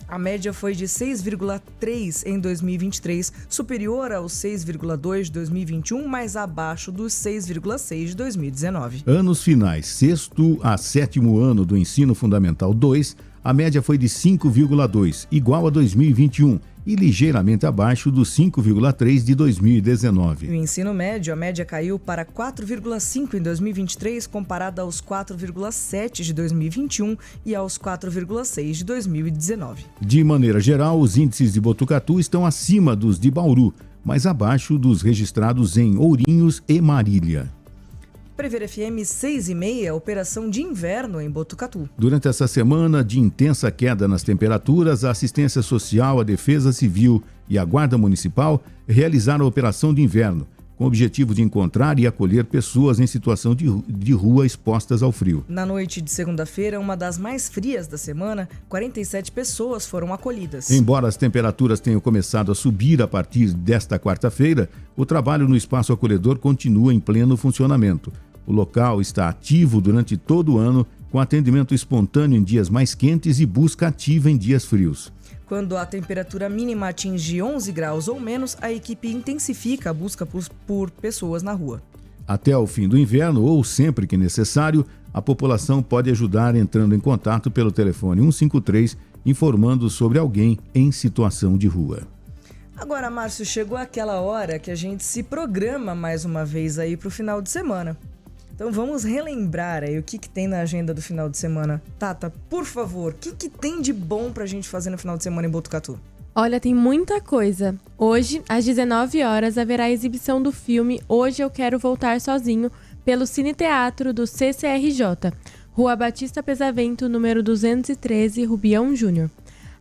a média foi de 6,3 em 2023, superior aos 6,2 de 2021, mas abaixo dos 6,6 de 2019. Anos finais, 6º a 7º ano do ensino fundamental 2, a média foi de 5,2, igual a 2021, e ligeiramente abaixo dos 5,3 de 2019. No ensino médio, a média caiu para 4,5 em 2023, comparada aos 4,7 de 2021 e aos 4,6 de 2019. De maneira geral, os índices de Botucatu estão acima dos de Bauru, mas abaixo dos registrados em Ourinhos e Marília. Prever FM 6h30, operação de inverno em Botucatu. Durante essa semana de intensa queda nas temperaturas, a Assistência Social, a Defesa Civil e a Guarda Municipal realizaram a operação de inverno, com o objetivo de encontrar e acolher pessoas em situação de rua expostas ao frio. Na noite de segunda-feira, uma das mais frias da semana, 47 pessoas foram acolhidas. Embora as temperaturas tenham começado a subir a partir desta quarta-feira, o trabalho no espaço acolhedor continua em pleno funcionamento. O local está ativo durante todo o ano, com atendimento espontâneo em dias mais quentes e busca ativa em dias frios. Quando a temperatura mínima atinge 11 graus ou menos, a equipe intensifica a busca por pessoas na rua. Até o fim do inverno, ou sempre que necessário, a população pode ajudar entrando em contato pelo telefone 153, informando sobre alguém em situação de rua. Agora, Márcio, chegou aquela hora que a gente se programa mais uma vez aí para o final de semana. Então vamos relembrar aí o que tem na agenda do final de semana. Tata, por favor, o que tem de bom pra gente fazer no final de semana em Botucatu? Olha, tem muita coisa. Hoje, às 19 horas, haverá a exibição do filme Hoje Eu Quero Voltar Sozinho pelo Cine Teatro do CCRJ, Rua Batista Pesavento, número 213, Rubião Júnior.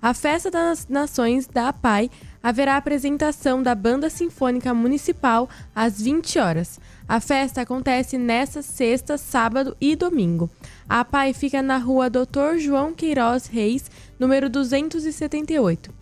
A Festa das Nações da APAI haverá a apresentação da Banda Sinfônica Municipal às 20 horas. A festa acontece nesta sexta, sábado e domingo. A APAI fica na rua Dr. João Queiroz Reis, número 278.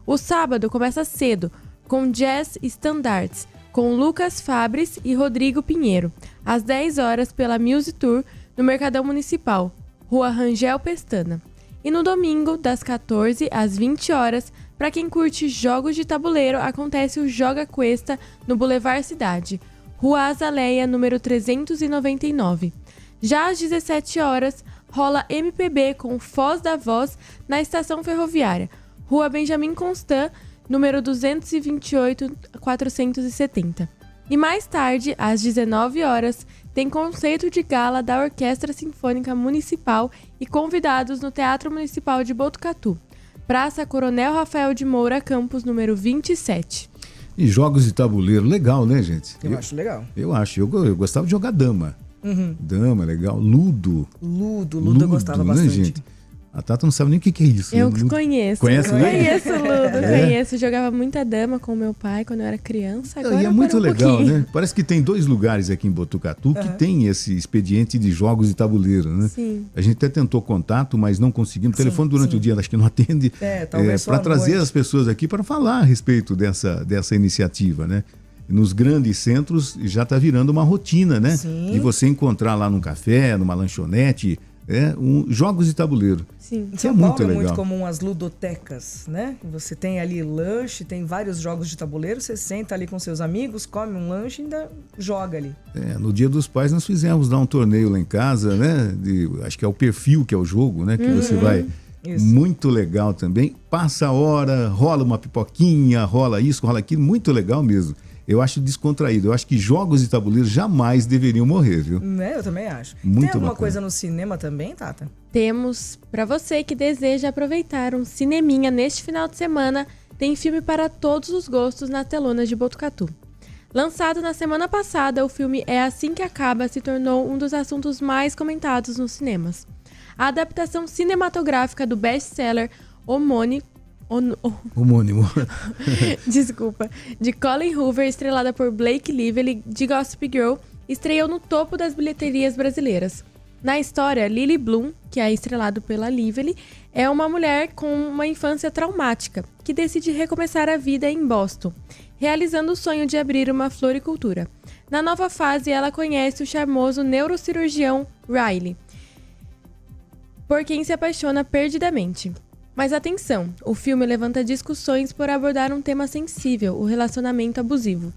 O sábado começa cedo, com Jazz Standards, com Lucas Fabres e Rodrigo Pinheiro, às 10 horas pela Music Tour, no Mercadão Municipal, Rua Rangel Pestana. E no domingo, das 14 às 20 horas, para quem curte jogos de tabuleiro, acontece o Joga Cuesta no Boulevard Cidade, Rua Azaleia, número 399. Já às 17 horas, rola MPB com Foz da Voz na Estação Ferroviária, Rua Benjamin Constant, número 228-470. E mais tarde, às 19 horas, tem concerto de gala da Orquestra Sinfônica Municipal e convidados no Teatro Municipal de Botucatu, Praça Coronel Rafael de Moura Campos, número 27. E jogos de tabuleiro, legal, né, gente? Eu acho legal. Eu acho. Eu gostava de jogar dama. Dama, legal. Ludo eu gostava bastante. Gente? A Tata não sabe nem o que é isso. Eu conheço. Conhece, né? Conheço Ludo, conheço. Jogava muita dama com meu pai quando eu era criança. Agora e é muito legal, né? Parece que tem 2 lugares aqui em Botucatu que tem esse expediente de jogos de tabuleiro, né? Sim. A gente até tentou contato, mas não conseguimos. O telefone durante o dia acho que não atende. Para trazer as pessoas aqui para falar a respeito dessa iniciativa, né? Nos grandes centros já está virando uma rotina, né? Sim. De você encontrar lá num café, numa lanchonete, jogos de tabuleiro. Sim. Isso é muito legal. É muito comum as ludotecas, né? Você tem ali lanche, tem vários jogos de tabuleiro, você senta ali com seus amigos, come um lanche e ainda joga ali. No Dia dos Pais nós fizemos um torneio lá em casa, né? Acho que é o Perfil, que é o jogo, né? Que você vai... Isso. Muito legal também. Passa a hora, rola uma pipoquinha, rola isso, rola aquilo. Muito legal mesmo. Eu acho descontraído. Eu acho que jogos de tabuleiro jamais deveriam morrer, viu? Eu também acho. Muito Tem alguma bacana. coisa no cinema também, Tata? Temos, para você que deseja aproveitar um cineminha neste final de semana, tem filme para todos os gostos na telona de Botucatu. Lançado na semana passada, o filme É Assim Que Acaba se tornou um dos assuntos mais comentados nos cinemas. A adaptação cinematográfica do best-seller homônimo Desculpa. De Colin Hoover, estrelada por Blake Lively, de Gossip Girl, estreou no topo das bilheterias brasileiras. Na história, Lily Bloom, que é estrelado pela Lively, é uma mulher com uma infância traumática, que decide recomeçar a vida em Boston, realizando o sonho de abrir uma floricultura. Na nova fase, ela conhece o charmoso neurocirurgião Riley, por quem se apaixona perdidamente. Mas atenção, o filme levanta discussões por abordar um tema sensível, o relacionamento abusivo.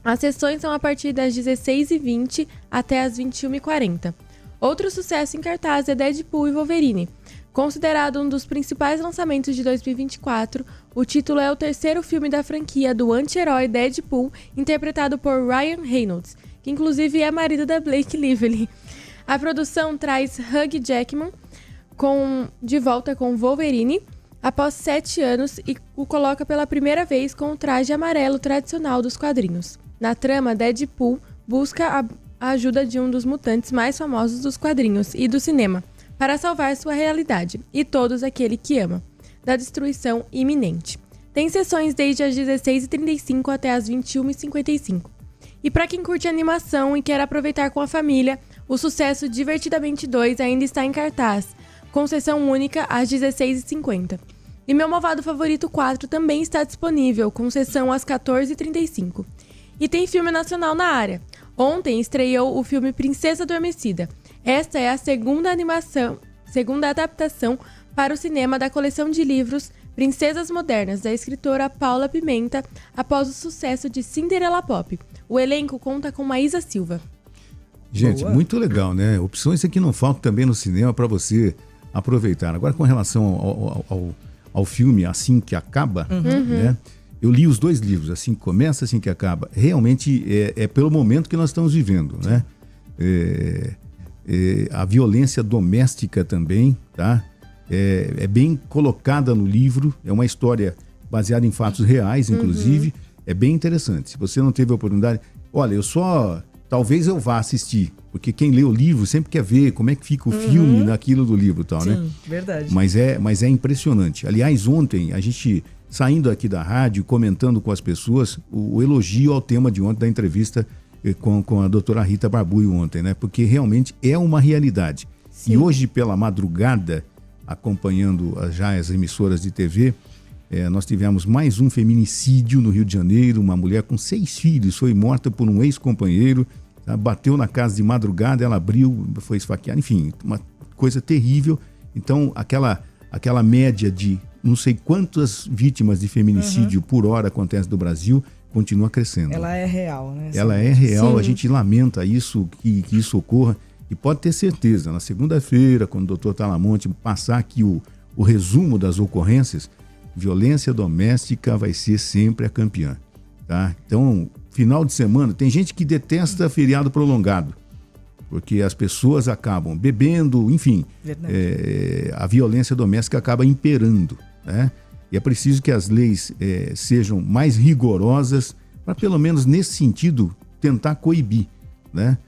As sessões são a partir das 16h20 até as 21h40. Outro sucesso em cartaz é Deadpool e Wolverine. Considerado um dos principais lançamentos de 2024, o título é o terceiro filme da franquia do anti-herói Deadpool, interpretado por Ryan Reynolds, que inclusive é marido da Blake Lively. A produção traz Hugh Jackman de volta com Wolverine após 7 anos e o coloca pela primeira vez com o traje amarelo tradicional dos quadrinhos. Na trama, Deadpool busca a ajuda de um dos mutantes mais famosos dos quadrinhos e do cinema, para salvar sua realidade e todos aquele que ama, da destruição iminente. Tem sessões desde as 16h35 até as 21h55. E para quem curte animação e quer aproveitar com a família, o sucesso Divertidamente 2 ainda está em cartaz, com sessão única às 16h50. E Meu Malvado Favorito 4 também está disponível, com sessão às 14h35. E tem filme nacional na área. Ontem estreou o filme Princesa Adormecida. Esta é a segunda adaptação para o cinema da coleção de livros Princesas Modernas, da escritora Paula Pimenta, após o sucesso de Cinderela Pop. O elenco conta com Maísa Silva. Gente, boa. Muito legal, né? Opções aqui não faltam também no cinema para você aproveitar. Agora, com relação ao filme Assim que Acaba, né? Eu li os 2 livros, Assim que Começa, Assim que Acaba. Realmente é pelo momento que nós estamos vivendo, né? A violência doméstica também, tá? É bem colocada no livro, é uma história baseada em fatos reais, inclusive. É bem interessante. Se você não teve a oportunidade, olha, talvez eu vá assistir, porque quem lê o livro sempre quer ver como é que fica o filme naquilo do livro e tal, né? Sim, verdade. Mas é impressionante. Aliás, ontem, a gente saindo aqui da rádio, comentando com as pessoas, o elogio ao tema de ontem da entrevista com a doutora Rita Barbuio ontem, né? Porque realmente é uma realidade. Sim. E hoje, pela madrugada, acompanhando já as emissoras de TV, nós tivemos mais um feminicídio no Rio de Janeiro. Uma mulher com 6 filhos foi morta por um ex-companheiro, tá? Bateu na casa de madrugada, ela abriu, foi esfaqueada, enfim, uma coisa terrível. Então, aquela média de não sei quantas vítimas de feminicídio por hora acontece no Brasil, continua crescendo. Ela é real, né? Ela é real, sim. A gente lamenta isso, que isso ocorra. E pode ter certeza, na segunda-feira, quando o doutor Talamonte passar aqui o resumo das ocorrências, violência doméstica vai ser sempre a campeã, tá? Então, final de semana, tem gente que detesta feriado prolongado, porque as pessoas acabam bebendo, enfim, a violência doméstica acaba imperando, né? E é preciso que as leis sejam mais rigorosas para, pelo menos nesse sentido, tentar coibir, né?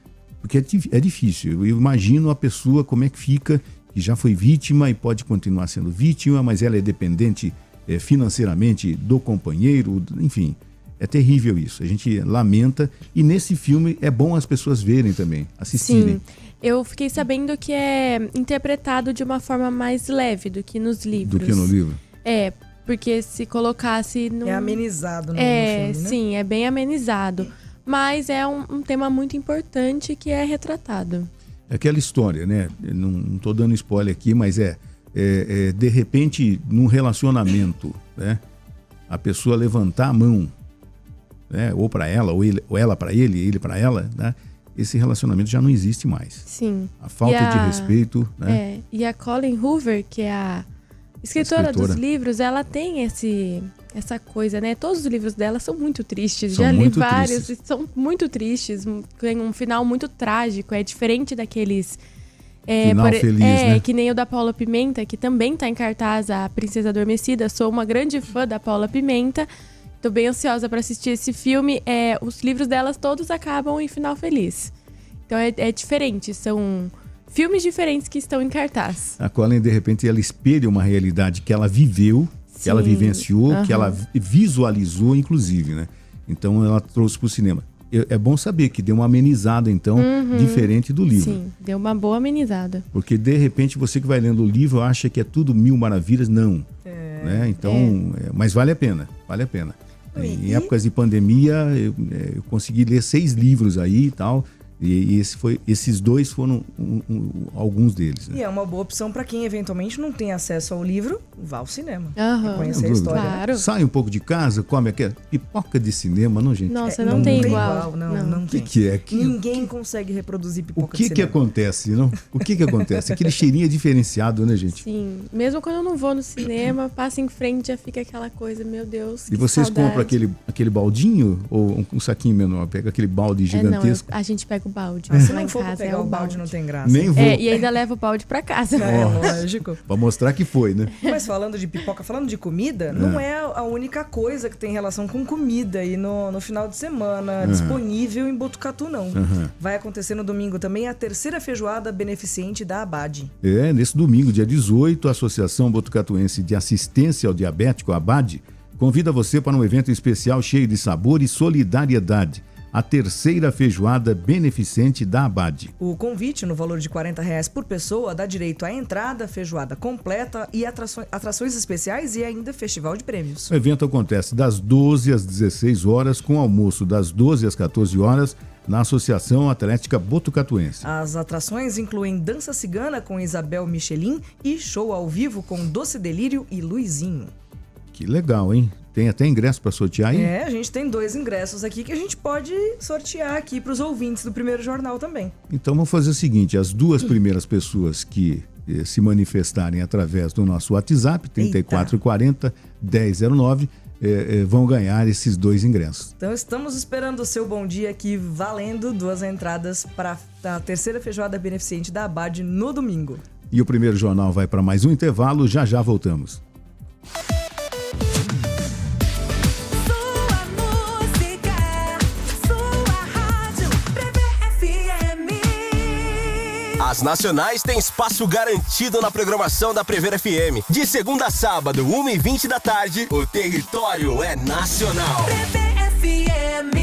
Porque é difícil. Eu imagino a pessoa como é que fica, que já foi vítima e pode continuar sendo vítima, mas ela é dependente financeiramente do companheiro, enfim, é terrível isso. A gente lamenta, e nesse filme é bom as pessoas verem também, assistirem. Sim, eu fiquei sabendo que é interpretado de uma forma mais leve do que nos livros. Do que no livro? Porque se colocasse... É amenizado no filme, né? Sim, é bem amenizado. Mas é um tema muito importante que é retratado. É aquela história, né? Não estou dando spoiler aqui, mas de repente, num relacionamento, né? A pessoa levantar a mão, né? Ou para ela, ou ela para ele para ela, né? Esse relacionamento já não existe mais. Sim. A falta de respeito, né? E a Colleen Hoover, que é a escritora dos livros, ela tem essa coisa, né? Todos os livros dela são muito tristes. Já li vários e são muito tristes. Tem um final muito trágico. É diferente daqueles... final feliz, né? Que nem o da Paula Pimenta, que também tá em cartaz, A Princesa Adormecida. Sou uma grande fã da Paula Pimenta. Tô bem ansiosa para assistir esse filme. Os livros delas todos acabam em final feliz. Então é diferente. São filmes diferentes que estão em cartaz. A Colleen, de repente, ela espelha uma realidade que ela viveu, que ela vivenciou, que ela visualizou, inclusive, né? Então, ela trouxe para o cinema. É bom saber que deu uma amenizada, então, diferente do livro. Sim, deu uma boa amenizada. Porque, de repente, você que vai lendo o livro acha que é tudo mil maravilhas. Não. Né? Então, mas vale a pena, vale a pena. Em épocas de pandemia, eu consegui ler 6 livros aí e tal. E esses 2 foram alguns deles. Né? E é uma boa opção para quem eventualmente não tem acesso ao livro, vá ao cinema. Conhecer a história. Claro. Né? Sai um pouco de casa, come aquela pipoca de cinema, não, gente? Nossa, não tem igual. Não tem. O que é? Ninguém consegue reproduzir pipoca de cinema. O que acontece, não? O que acontece? Aquele cheirinho é diferenciado, né, gente? Sim. Mesmo quando eu não vou no cinema, passa em frente, já fica aquela coisa, meu Deus, E vocês compram aquele baldinho ou um saquinho menor? Pega aquele balde gigantesco? Não, a gente pega o balde. Se lá não em for casa pegar o balde, não tem graça. Nem vou. E ainda leva o balde pra casa. Lógico. Pra mostrar que foi, né? Mas falando de pipoca, falando de comida, não é a única coisa que tem relação com comida aí no final de semana disponível em Botucatu, não. Vai acontecer no domingo também a terceira feijoada beneficente da ABAD. Nesse domingo, dia 18, a Associação Botucatuense de Assistência ao Diabético, a ABAD, convida você para um evento especial cheio de sabor e solidariedade. A terceira feijoada beneficente da ABAD. O convite, no valor de R$40 por pessoa, dá direito à entrada, feijoada completa e atrações especiais e ainda festival de prêmios. O evento acontece das 12 às 16 horas, com almoço das 12 às 14 horas, na Associação Atlética Botucatuense. As atrações incluem dança cigana com Isabel Michelin e show ao vivo com Doce Delírio e Luizinho. Que legal, hein? Tem até ingresso para sortear aí? A gente tem 2 ingressos aqui que a gente pode sortear aqui para os ouvintes do Primeiro Jornal também. Então vamos fazer o seguinte, as 2 primeiras pessoas que se manifestarem através do nosso WhatsApp, 3440-1009, vão ganhar esses 2 ingressos. Então estamos esperando o seu bom dia aqui, valendo 2 entradas para a terceira feijoada beneficente da ABAD no domingo. E o Primeiro Jornal vai para mais um intervalo, já voltamos. As nacionais têm espaço garantido na programação da Prever FM. De segunda a sábado, 1h20 da tarde, o território é nacional. Prever FM.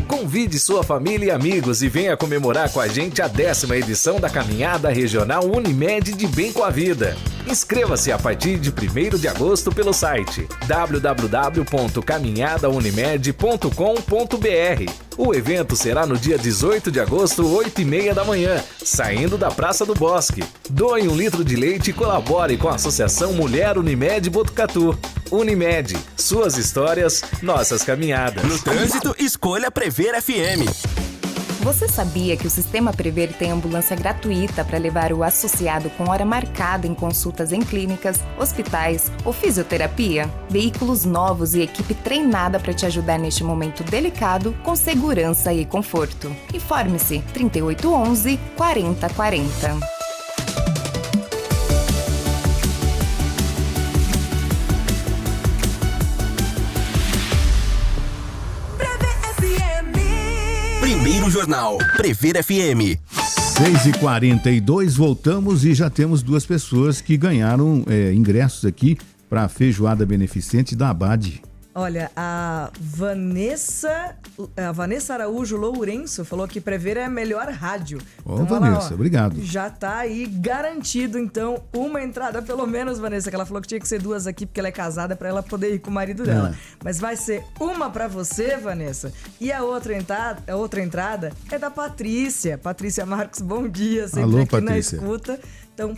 Convide sua família e amigos e venha comemorar com a gente a 10ª edição da Caminhada Regional Unimed de Bem com a Vida. Inscreva-se a partir de 1º de agosto pelo site www.caminhadaunimed.com.br. O evento será no dia 18 de agosto, 8h30 da manhã, saindo da Praça do Bosque. Doe 1 litro de leite e colabore com a Associação Mulher Unimed Botucatu. Unimed, suas histórias, nossas caminhadas. No trânsito, escolha Prever FM. Você sabia que o Sistema Prever tem ambulância gratuita para levar o associado com hora marcada em consultas em clínicas, hospitais ou fisioterapia? Veículos novos e equipe treinada para te ajudar neste momento delicado com segurança e conforto. Informe-se 3811 4040. Primeiro Jornal, Prever FM. 6h42, voltamos e já temos 2 pessoas que ganharam ingressos aqui para a feijoada beneficente da ABAD. Olha, a Vanessa Araújo Lourenço falou que Prever é a melhor rádio. Então, Vanessa, obrigado. Já tá aí garantido, então, uma entrada, pelo menos, Vanessa, que ela falou que tinha que ser 2 aqui, porque ela é casada, para ela poder ir com o marido dela. Mas vai ser uma para você, Vanessa, e a outra entrada é da Patrícia. Patrícia Marcos, bom dia, sempre Alô, aqui Patrícia. na escuta. Então,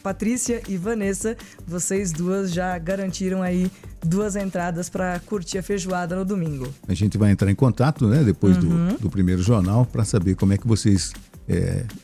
Patrícia e Vanessa, vocês 2 já garantiram aí 2 entradas para curtir a feijoada no domingo. A gente vai entrar em contato, né, depois do Primeiro Jornal, para saber como é que vocês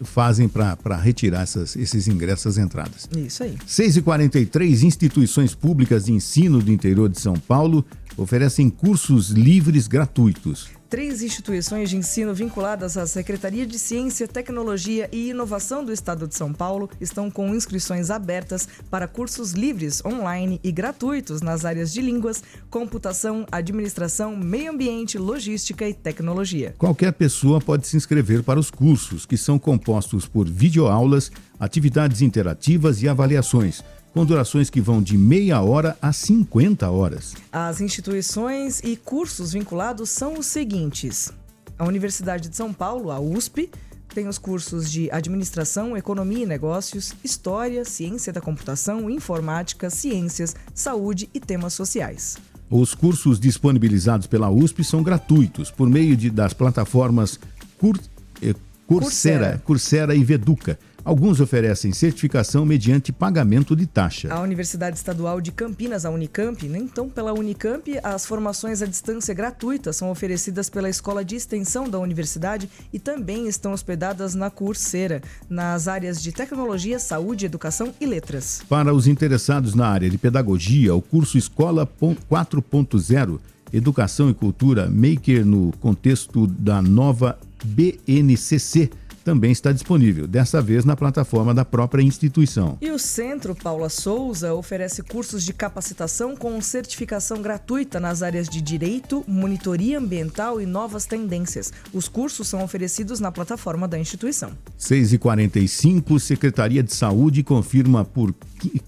fazem para retirar esses ingressos, essas entradas. Isso aí. 6h43, instituições públicas de ensino do interior de São Paulo oferecem cursos livres gratuitos. 3 instituições de ensino vinculadas à Secretaria de Ciência, Tecnologia e Inovação do Estado de São Paulo estão com inscrições abertas para cursos livres, online e gratuitos nas áreas de línguas, computação, administração, meio ambiente, logística e tecnologia. Qualquer pessoa pode se inscrever para os cursos, que são compostos por videoaulas, atividades interativas e avaliações, com durações que vão de meia hora a 50 horas. As instituições e cursos vinculados são os seguintes: a Universidade de São Paulo, a USP, tem os cursos de Administração, Economia e Negócios, História, Ciência da Computação, Informática, Ciências, Saúde e Temas Sociais. Os cursos disponibilizados pela USP são gratuitos por meio das plataformas Coursera e Veduca. Alguns oferecem certificação mediante pagamento de taxa. A Universidade Estadual de Campinas, a Unicamp, então pela Unicamp, as formações à distância gratuitas são oferecidas pela Escola de Extensão da Universidade e também estão hospedadas na Coursera, nas áreas de Tecnologia, Saúde, Educação e Letras. Para os interessados na área de Pedagogia, o curso Escola 4.0 Educação e Cultura Maker no contexto da nova BNCC também está disponível, dessa vez na plataforma da própria instituição. E o Centro Paula Souza oferece cursos de capacitação com certificação gratuita nas áreas de Direito, Monitoria Ambiental e Novas Tendências. Os cursos são oferecidos na plataforma da instituição. 6h45, Secretaria de Saúde confirma por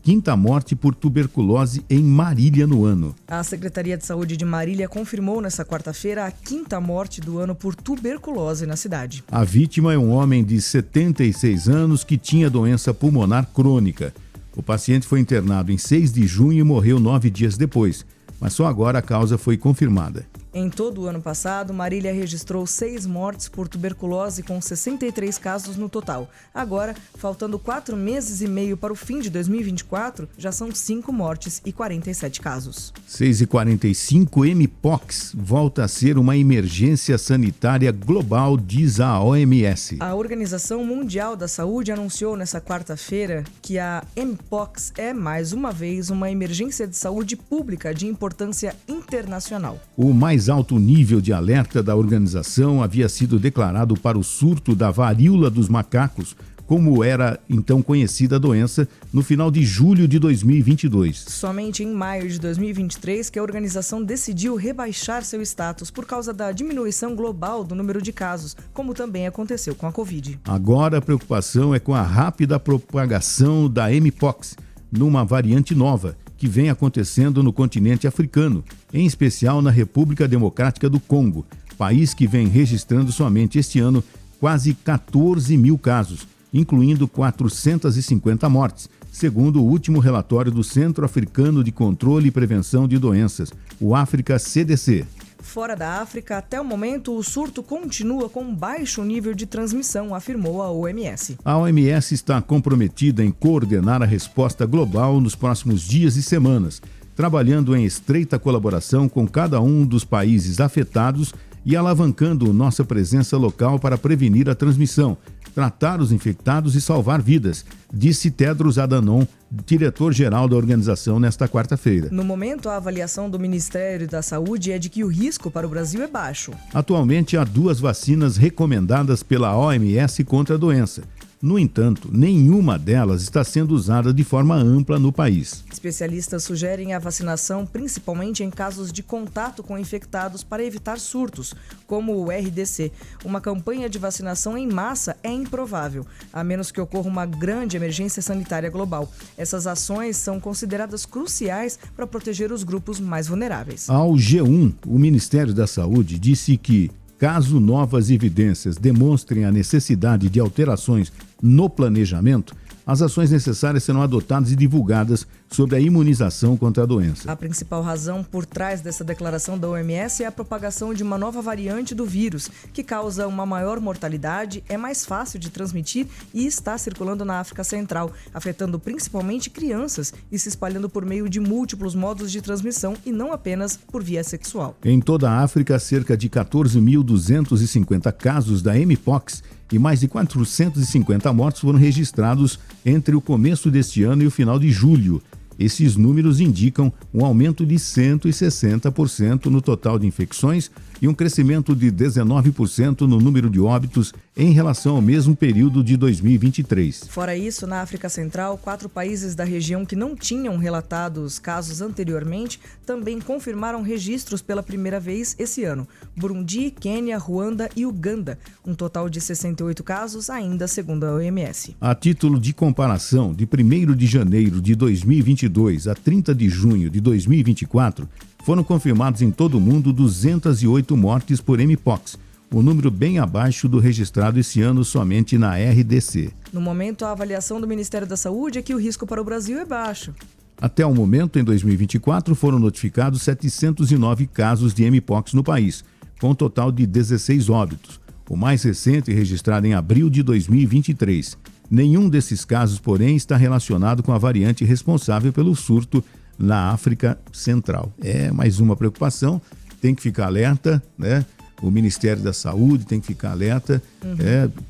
quinta morte por tuberculose em Marília no ano. A Secretaria de Saúde de Marília confirmou nesta quarta-feira a quinta morte do ano por tuberculose na cidade. A vítima é um homem de 76 anos que tinha doença pulmonar crônica. O paciente foi internado em 6 de junho e morreu 9 dias depois, mas só agora a causa foi confirmada. Em todo o ano passado, Marília registrou 6 mortes por tuberculose, com 63 casos no total. Agora, faltando 4 meses e meio para o fim de 2024, já são 5 mortes e 47 casos. 6h45, Mpox volta a ser uma emergência sanitária global, diz a OMS. A Organização Mundial da Saúde anunciou nesta quarta-feira que a Mpox é, mais uma vez, uma emergência de saúde pública de importância internacional. O mais alto nível de alerta da organização havia sido declarado para o surto da varíola dos macacos, como era então conhecida a doença, no final de julho de 2022. Somente em maio de 2023 que a organização decidiu rebaixar seu status por causa da diminuição global do número de casos, como também aconteceu com a Covid. Agora a preocupação é com a rápida propagação da Mpox, numa variante nova, que vem acontecendo no continente africano, em especial na República Democrática do Congo, país que vem registrando somente este ano quase 14 mil casos, incluindo 450 mortes, segundo o último relatório do Centro Africano de Controle e Prevenção de Doenças, o África CDC. Fora da África, até o momento, o surto continua com baixo nível de transmissão, afirmou a OMS. A OMS está comprometida em coordenar a resposta global nos próximos dias e semanas, trabalhando em estreita colaboração com cada um dos países afetados e alavancando nossa presença local para prevenir a transmissão, tratar os infectados e salvar vidas, disse Tedros Adhanom, diretor-geral da organização, nesta quarta-feira. No momento, a avaliação do Ministério da Saúde é de que o risco para o Brasil é baixo. Atualmente, há 2 vacinas recomendadas pela OMS contra a doença. No entanto, nenhuma delas está sendo usada de forma ampla no país. Especialistas sugerem a vacinação principalmente em casos de contato com infectados para evitar surtos, como o RDC. Uma campanha de vacinação em massa é improvável, a menos que ocorra uma grande emergência sanitária global. Essas ações são consideradas cruciais para proteger os grupos mais vulneráveis. Ao G1, o Ministério da Saúde disse que, caso novas evidências demonstrem a necessidade de alterações no planejamento, as ações necessárias serão adotadas e divulgadas sobre a imunização contra a doença. A principal razão por trás dessa declaração da OMS é a propagação de uma nova variante do vírus, que causa uma maior mortalidade, é mais fácil de transmitir e está circulando na África Central, afetando principalmente crianças e se espalhando por meio de múltiplos modos de transmissão e não apenas por via sexual. Em toda a África, cerca de 14.250 casos da Mpox e mais de 450 mortes foram registrados entre o começo deste ano e o final de julho. Esses números indicam um aumento de 160% no total de infecções e um crescimento de 19% no número de óbitos em relação ao mesmo período de 2023. Fora isso, na África Central, 4 países da região que não tinham relatados casos anteriormente também confirmaram registros pela primeira vez esse ano. Burundi, Quênia, Ruanda e Uganda. Um total de 68 casos, ainda segundo a OMS. A título de comparação, de 1º de janeiro de 2022 a 30 de junho de 2024, foram confirmados em todo o mundo 208 mortes por Mpox, um número bem abaixo do registrado esse ano somente na RDC. No momento, a avaliação do Ministério da Saúde é que o risco para o Brasil é baixo. Até o momento, em 2024, foram notificados 709 casos de Mpox no país, com um total de 16 óbitos, o mais recente registrado em abril de 2023. Nenhum desses casos, porém, está relacionado com a variante responsável pelo surto na África Central. É mais uma preocupação, tem que ficar alerta, né? O Ministério da Saúde tem que ficar alerta,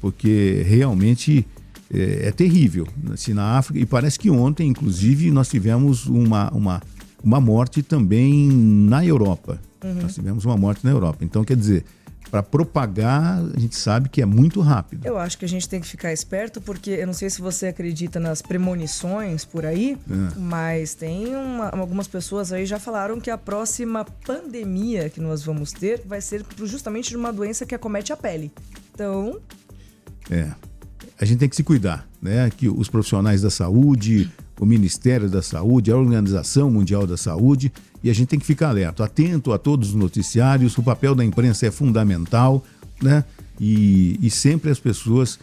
porque realmente é terrível. Assim, na África, e parece que ontem, inclusive, nós tivemos uma morte também na Europa. Nós tivemos uma morte na Europa. Então, quer dizer, para propagar, a gente sabe que é muito rápido. Eu acho que a gente tem que ficar esperto, porque eu não sei se você acredita nas premonições por aí, mas tem algumas pessoas aí já falaram que a próxima pandemia que nós vamos ter vai ser justamente de uma doença que acomete a pele. Então... a gente tem que se cuidar, né? Que os profissionais da saúde, o Ministério da Saúde, a Organização Mundial da Saúde, e a gente tem que ficar alerta, atento a todos os noticiários. O papel da imprensa é fundamental, né? E sempre as pessoas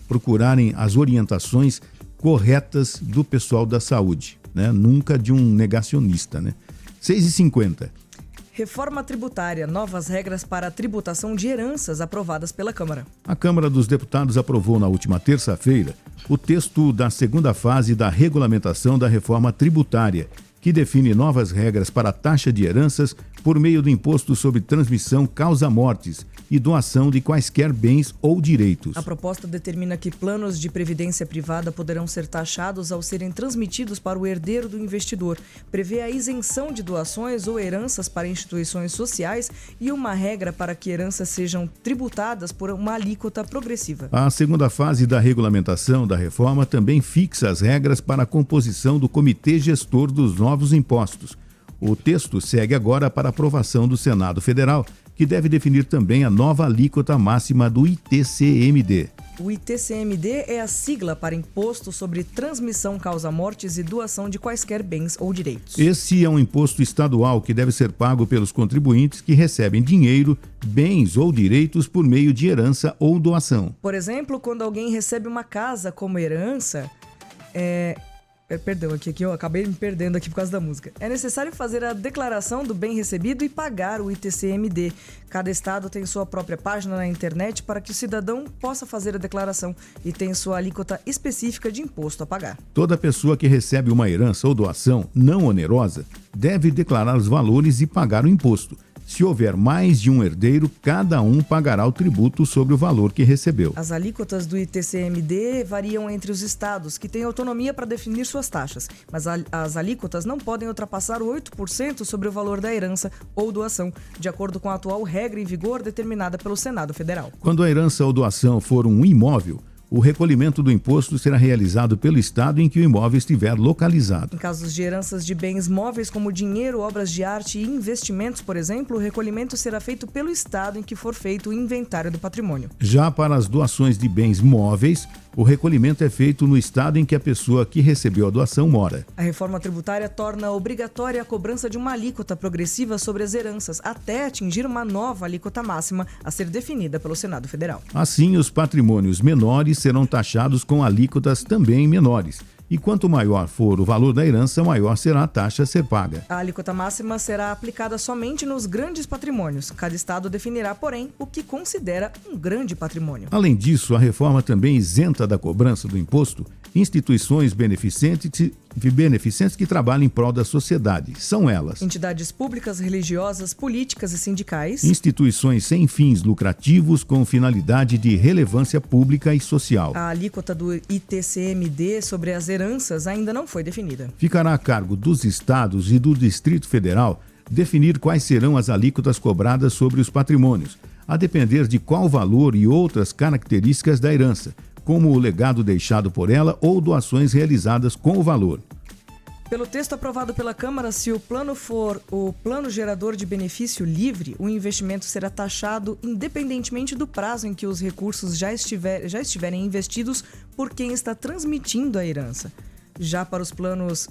procurarem as orientações corretas do pessoal da saúde, né? Nunca de um negacionista, né? 6h50. Reforma tributária, novas regras para a tributação de heranças aprovadas pela Câmara. A Câmara dos Deputados aprovou na última terça-feira o texto da segunda fase da regulamentação da reforma tributária, que define novas regras para a taxa de heranças por meio do imposto sobre transmissão causa-mortes e doação de quaisquer bens ou direitos. A proposta determina que planos de previdência privada poderão ser taxados ao serem transmitidos para o herdeiro do investidor. Prevê a isenção de doações ou heranças para instituições sociais e uma regra para que heranças sejam tributadas por uma alíquota progressiva. A segunda fase da regulamentação da reforma também fixa as regras para a composição do comitê gestor dos novos impostos. O texto segue agora para aprovação do Senado Federal, que deve definir também a nova alíquota máxima do ITCMD. O ITCMD é a sigla para Imposto sobre Transmissão Causa-Mortes e Doação de Quaisquer Bens ou Direitos. Esse é um imposto estadual que deve ser pago pelos contribuintes que recebem dinheiro, bens ou direitos por meio de herança ou doação. Por exemplo, quando alguém recebe uma casa como herança, Perdão, aqui eu acabei me perdendo aqui por causa da música. É necessário fazer a declaração do bem recebido e pagar o ITCMD. Cada estado tem sua própria página na internet para que o cidadão possa fazer a declaração e tem sua alíquota específica de imposto a pagar. Toda pessoa que recebe uma herança ou doação não onerosa deve declarar os valores e pagar o imposto. Se houver mais de um herdeiro, cada um pagará o tributo sobre o valor que recebeu. As alíquotas do ITCMD variam entre os estados, que têm autonomia para definir suas taxas, mas as alíquotas não podem ultrapassar 8% sobre o valor da herança ou doação, de acordo com a atual regra em vigor determinada pelo Senado Federal. Quando a herança ou doação for um imóvel, o recolhimento do imposto será realizado pelo estado em que o imóvel estiver localizado. Em casos de heranças de bens móveis como dinheiro, obras de arte e investimentos, por exemplo, o recolhimento será feito pelo estado em que for feito o inventário do patrimônio. Já para as doações de bens móveis, o recolhimento é feito no estado em que a pessoa que recebeu a doação mora. A reforma tributária torna obrigatória a cobrança de uma alíquota progressiva sobre as heranças, até atingir uma nova alíquota máxima a ser definida pelo Senado Federal. Assim, os patrimônios menores serão taxados com alíquotas também menores. E quanto maior for o valor da herança, maior será a taxa a ser paga. A alíquota máxima será aplicada somente nos grandes patrimônios. Cada estado definirá, porém, o que considera um grande patrimônio. Além disso, a reforma também isenta da cobrança do imposto instituições beneficentes que trabalham em prol da sociedade. São elas: entidades públicas, religiosas, políticas e sindicais. Instituições sem fins lucrativos com finalidade de relevância pública e social. A alíquota do ITCMD sobre as heranças ainda não foi definida. Ficará a cargo dos estados e do Distrito Federal definir quais serão as alíquotas cobradas sobre os patrimônios, a depender de qual valor e outras características da herança, como o legado deixado por ela ou doações realizadas com o valor. Pelo texto aprovado pela Câmara, se o plano for o plano gerador de benefício livre, o investimento será taxado independentemente do prazo em que os recursos já estiverem investidos por quem está transmitindo a herança. Já para os planos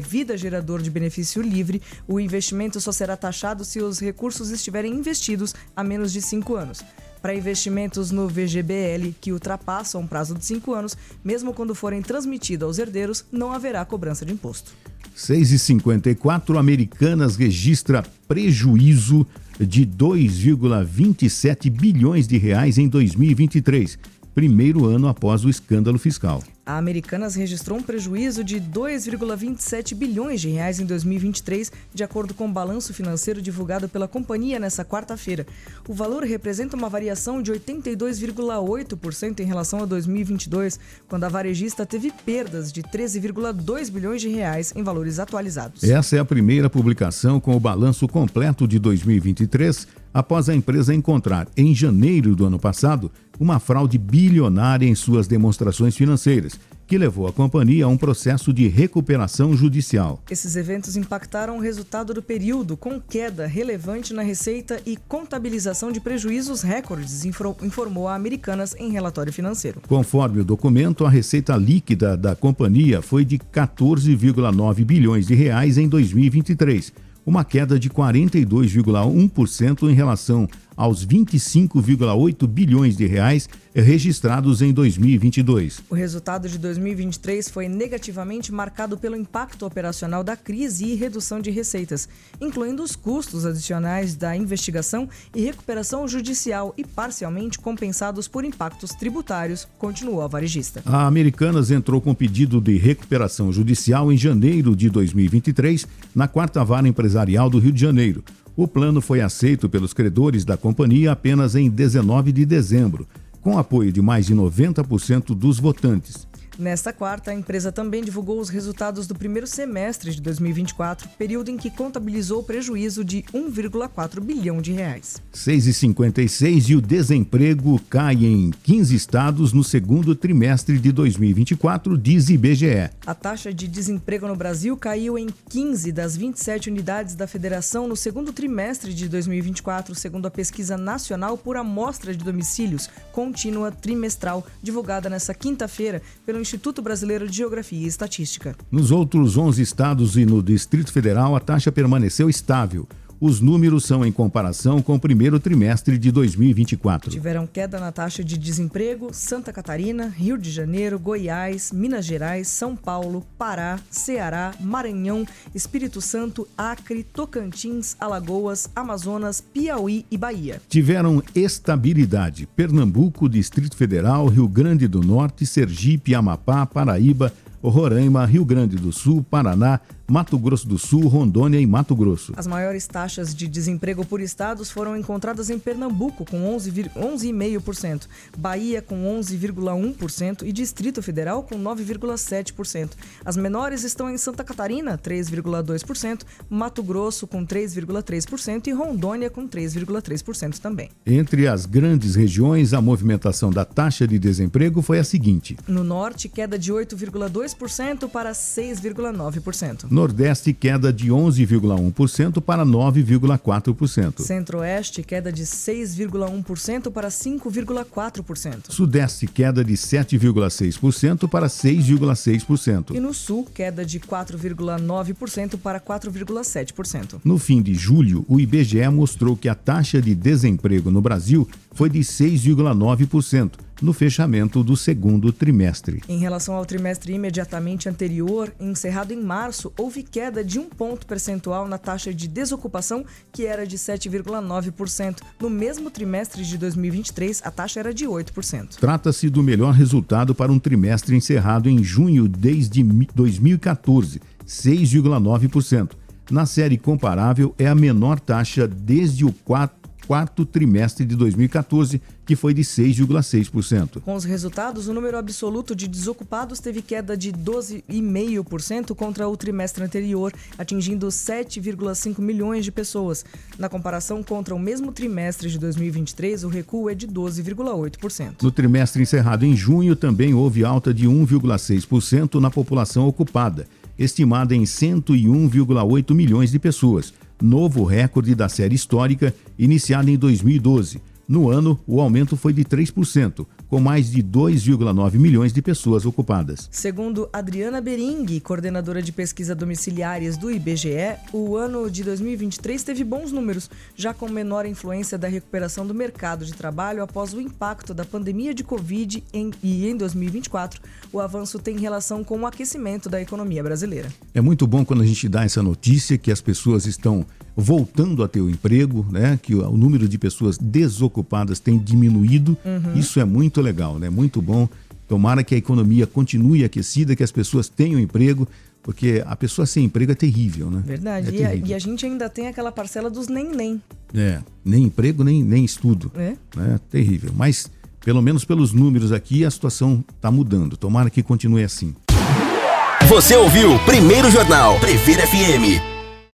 vida gerador de benefício livre, o investimento só será taxado se os recursos estiverem investidos há menos de 5 anos. Para investimentos no VGBL que ultrapassam o prazo de 5 anos, mesmo quando forem transmitidos aos herdeiros, não haverá cobrança de imposto. 6h54, Americanas registra prejuízo de 2,27 bilhões de reais em 2023, primeiro ano após o escândalo fiscal. A Americanas registrou um prejuízo de 2,27 bilhões de reais em 2023, de acordo com o balanço financeiro divulgado pela companhia nesta quarta-feira. O valor representa uma variação de 82,8% em relação a 2022, quando a varejista teve perdas de 13,2 bilhões de reais em valores atualizados. Essa é a primeira publicação com o balanço completo de 2023, após a empresa encontrar, em janeiro do ano passado, uma fraude bilionária em suas demonstrações financeiras, que levou a companhia a um processo de recuperação judicial. Esses eventos impactaram o resultado do período, com queda relevante na receita e contabilização de prejuízos recordes, informou a Americanas em relatório financeiro. Conforme o documento, a receita líquida da companhia foi de 14,9 bilhões de reais em 2023, uma queda de 42,1% em relação aos 25,8 bilhões de reais registrados em 2022. O resultado de 2023 foi negativamente marcado pelo impacto operacional da crise e redução de receitas, incluindo os custos adicionais da investigação e recuperação judicial e parcialmente compensados por impactos tributários, continuou a varejista. A Americanas entrou com pedido de recuperação judicial em janeiro de 2023 na 4ª Vara Empresarial do Rio de Janeiro. O plano foi aceito pelos credores da companhia apenas em 19 de dezembro, com apoio de mais de 90% dos votantes. Nesta quarta, a empresa também divulgou os resultados do primeiro semestre de 2024, período em que contabilizou prejuízo de 1,4 bilhão de reais. 6,56 e o desemprego cai em 15 estados no segundo trimestre de 2024, diz IBGE. A taxa de desemprego no Brasil caiu em 15 das 27 unidades da federação no segundo trimestre de 2024, segundo a Pesquisa Nacional por Amostra de Domicílios Contínua Trimestral, divulgada nesta quinta-feira pelo Instituto Brasileiro de Geografia e Estatística. Nos outros 11 estados e no Distrito Federal, a taxa permaneceu estável. Os números são em comparação com o primeiro trimestre de 2024. Tiveram queda na taxa de desemprego Santa Catarina, Rio de Janeiro, Goiás, Minas Gerais, São Paulo, Pará, Ceará, Maranhão, Espírito Santo, Acre, Tocantins, Alagoas, Amazonas, Piauí e Bahia. Tiveram estabilidade Pernambuco, Distrito Federal, Rio Grande do Norte, Sergipe, Amapá, Paraíba, Roraima, Rio Grande do Sul, Paraná, Mato Grosso do Sul, Rondônia e Mato Grosso. As maiores taxas de desemprego por estados foram encontradas em Pernambuco, com 11,5%, Bahia com 11,1% e Distrito Federal com 9,7%. As menores estão em Santa Catarina, 3,2%, Mato Grosso com 3,3% e Rondônia com 3,3% também. Entre as grandes regiões, a movimentação da taxa de desemprego foi a seguinte: no Norte, queda de 8,2% para 6,9%. Nordeste, queda de 11,1% para 9,4%. Centro-Oeste, queda de 6,1% para 5,4%. Sudeste, queda de 7,6% para 6,6%. E no Sul, queda de 4,9% para 4,7%. No fim de julho, o IBGE mostrou que a taxa de desemprego no Brasil foi de 6,9%. No fechamento do segundo trimestre. Em relação ao trimestre imediatamente anterior, encerrado em março, houve queda de 1 ponto percentual na taxa de desocupação, que era de 7,9%. No mesmo trimestre de 2023, a taxa era de 8%. Trata-se do melhor resultado para um trimestre encerrado em junho desde 2014, 6,9%. Na série comparável, é a menor taxa desde o quarto trimestre de 2014, que foi de 6,6%. Com os resultados, o número absoluto de desocupados teve queda de 12,5% contra o trimestre anterior, atingindo 7,5 milhões de pessoas. Na comparação contra o mesmo trimestre de 2023, o recuo é de 12,8%. No trimestre encerrado em junho, também houve alta de 1,6% na população ocupada, estimada em 101,8 milhões de pessoas. Novo recorde da série histórica, iniciada em 2012. No ano, o aumento foi de 3%, com mais de 2,9 milhões de pessoas ocupadas. Segundo Adriana Bering, coordenadora de pesquisa domiciliares do IBGE, o ano de 2023 teve bons números, já com menor influência da recuperação do mercado de trabalho após o impacto da pandemia de Covid e em 2024, o avanço tem relação com o aquecimento da economia brasileira. É muito bom quando a gente dá essa notícia que as pessoas estão voltando a ter o emprego, né? Que o número de pessoas desocupadas tem diminuído. Isso é muito legal, né? Muito bom Tomara que a economia continue aquecida, que as pessoas tenham emprego, porque a pessoa sem emprego é terrível, né? Verdade. E a gente ainda tem aquela parcela dos nem. Nem emprego, nem estudo. É terrível. Mas, pelo menos pelos números aqui, a situação está mudando. Tomara que continue assim. Você ouviu Primeiro Jornal Prever FM.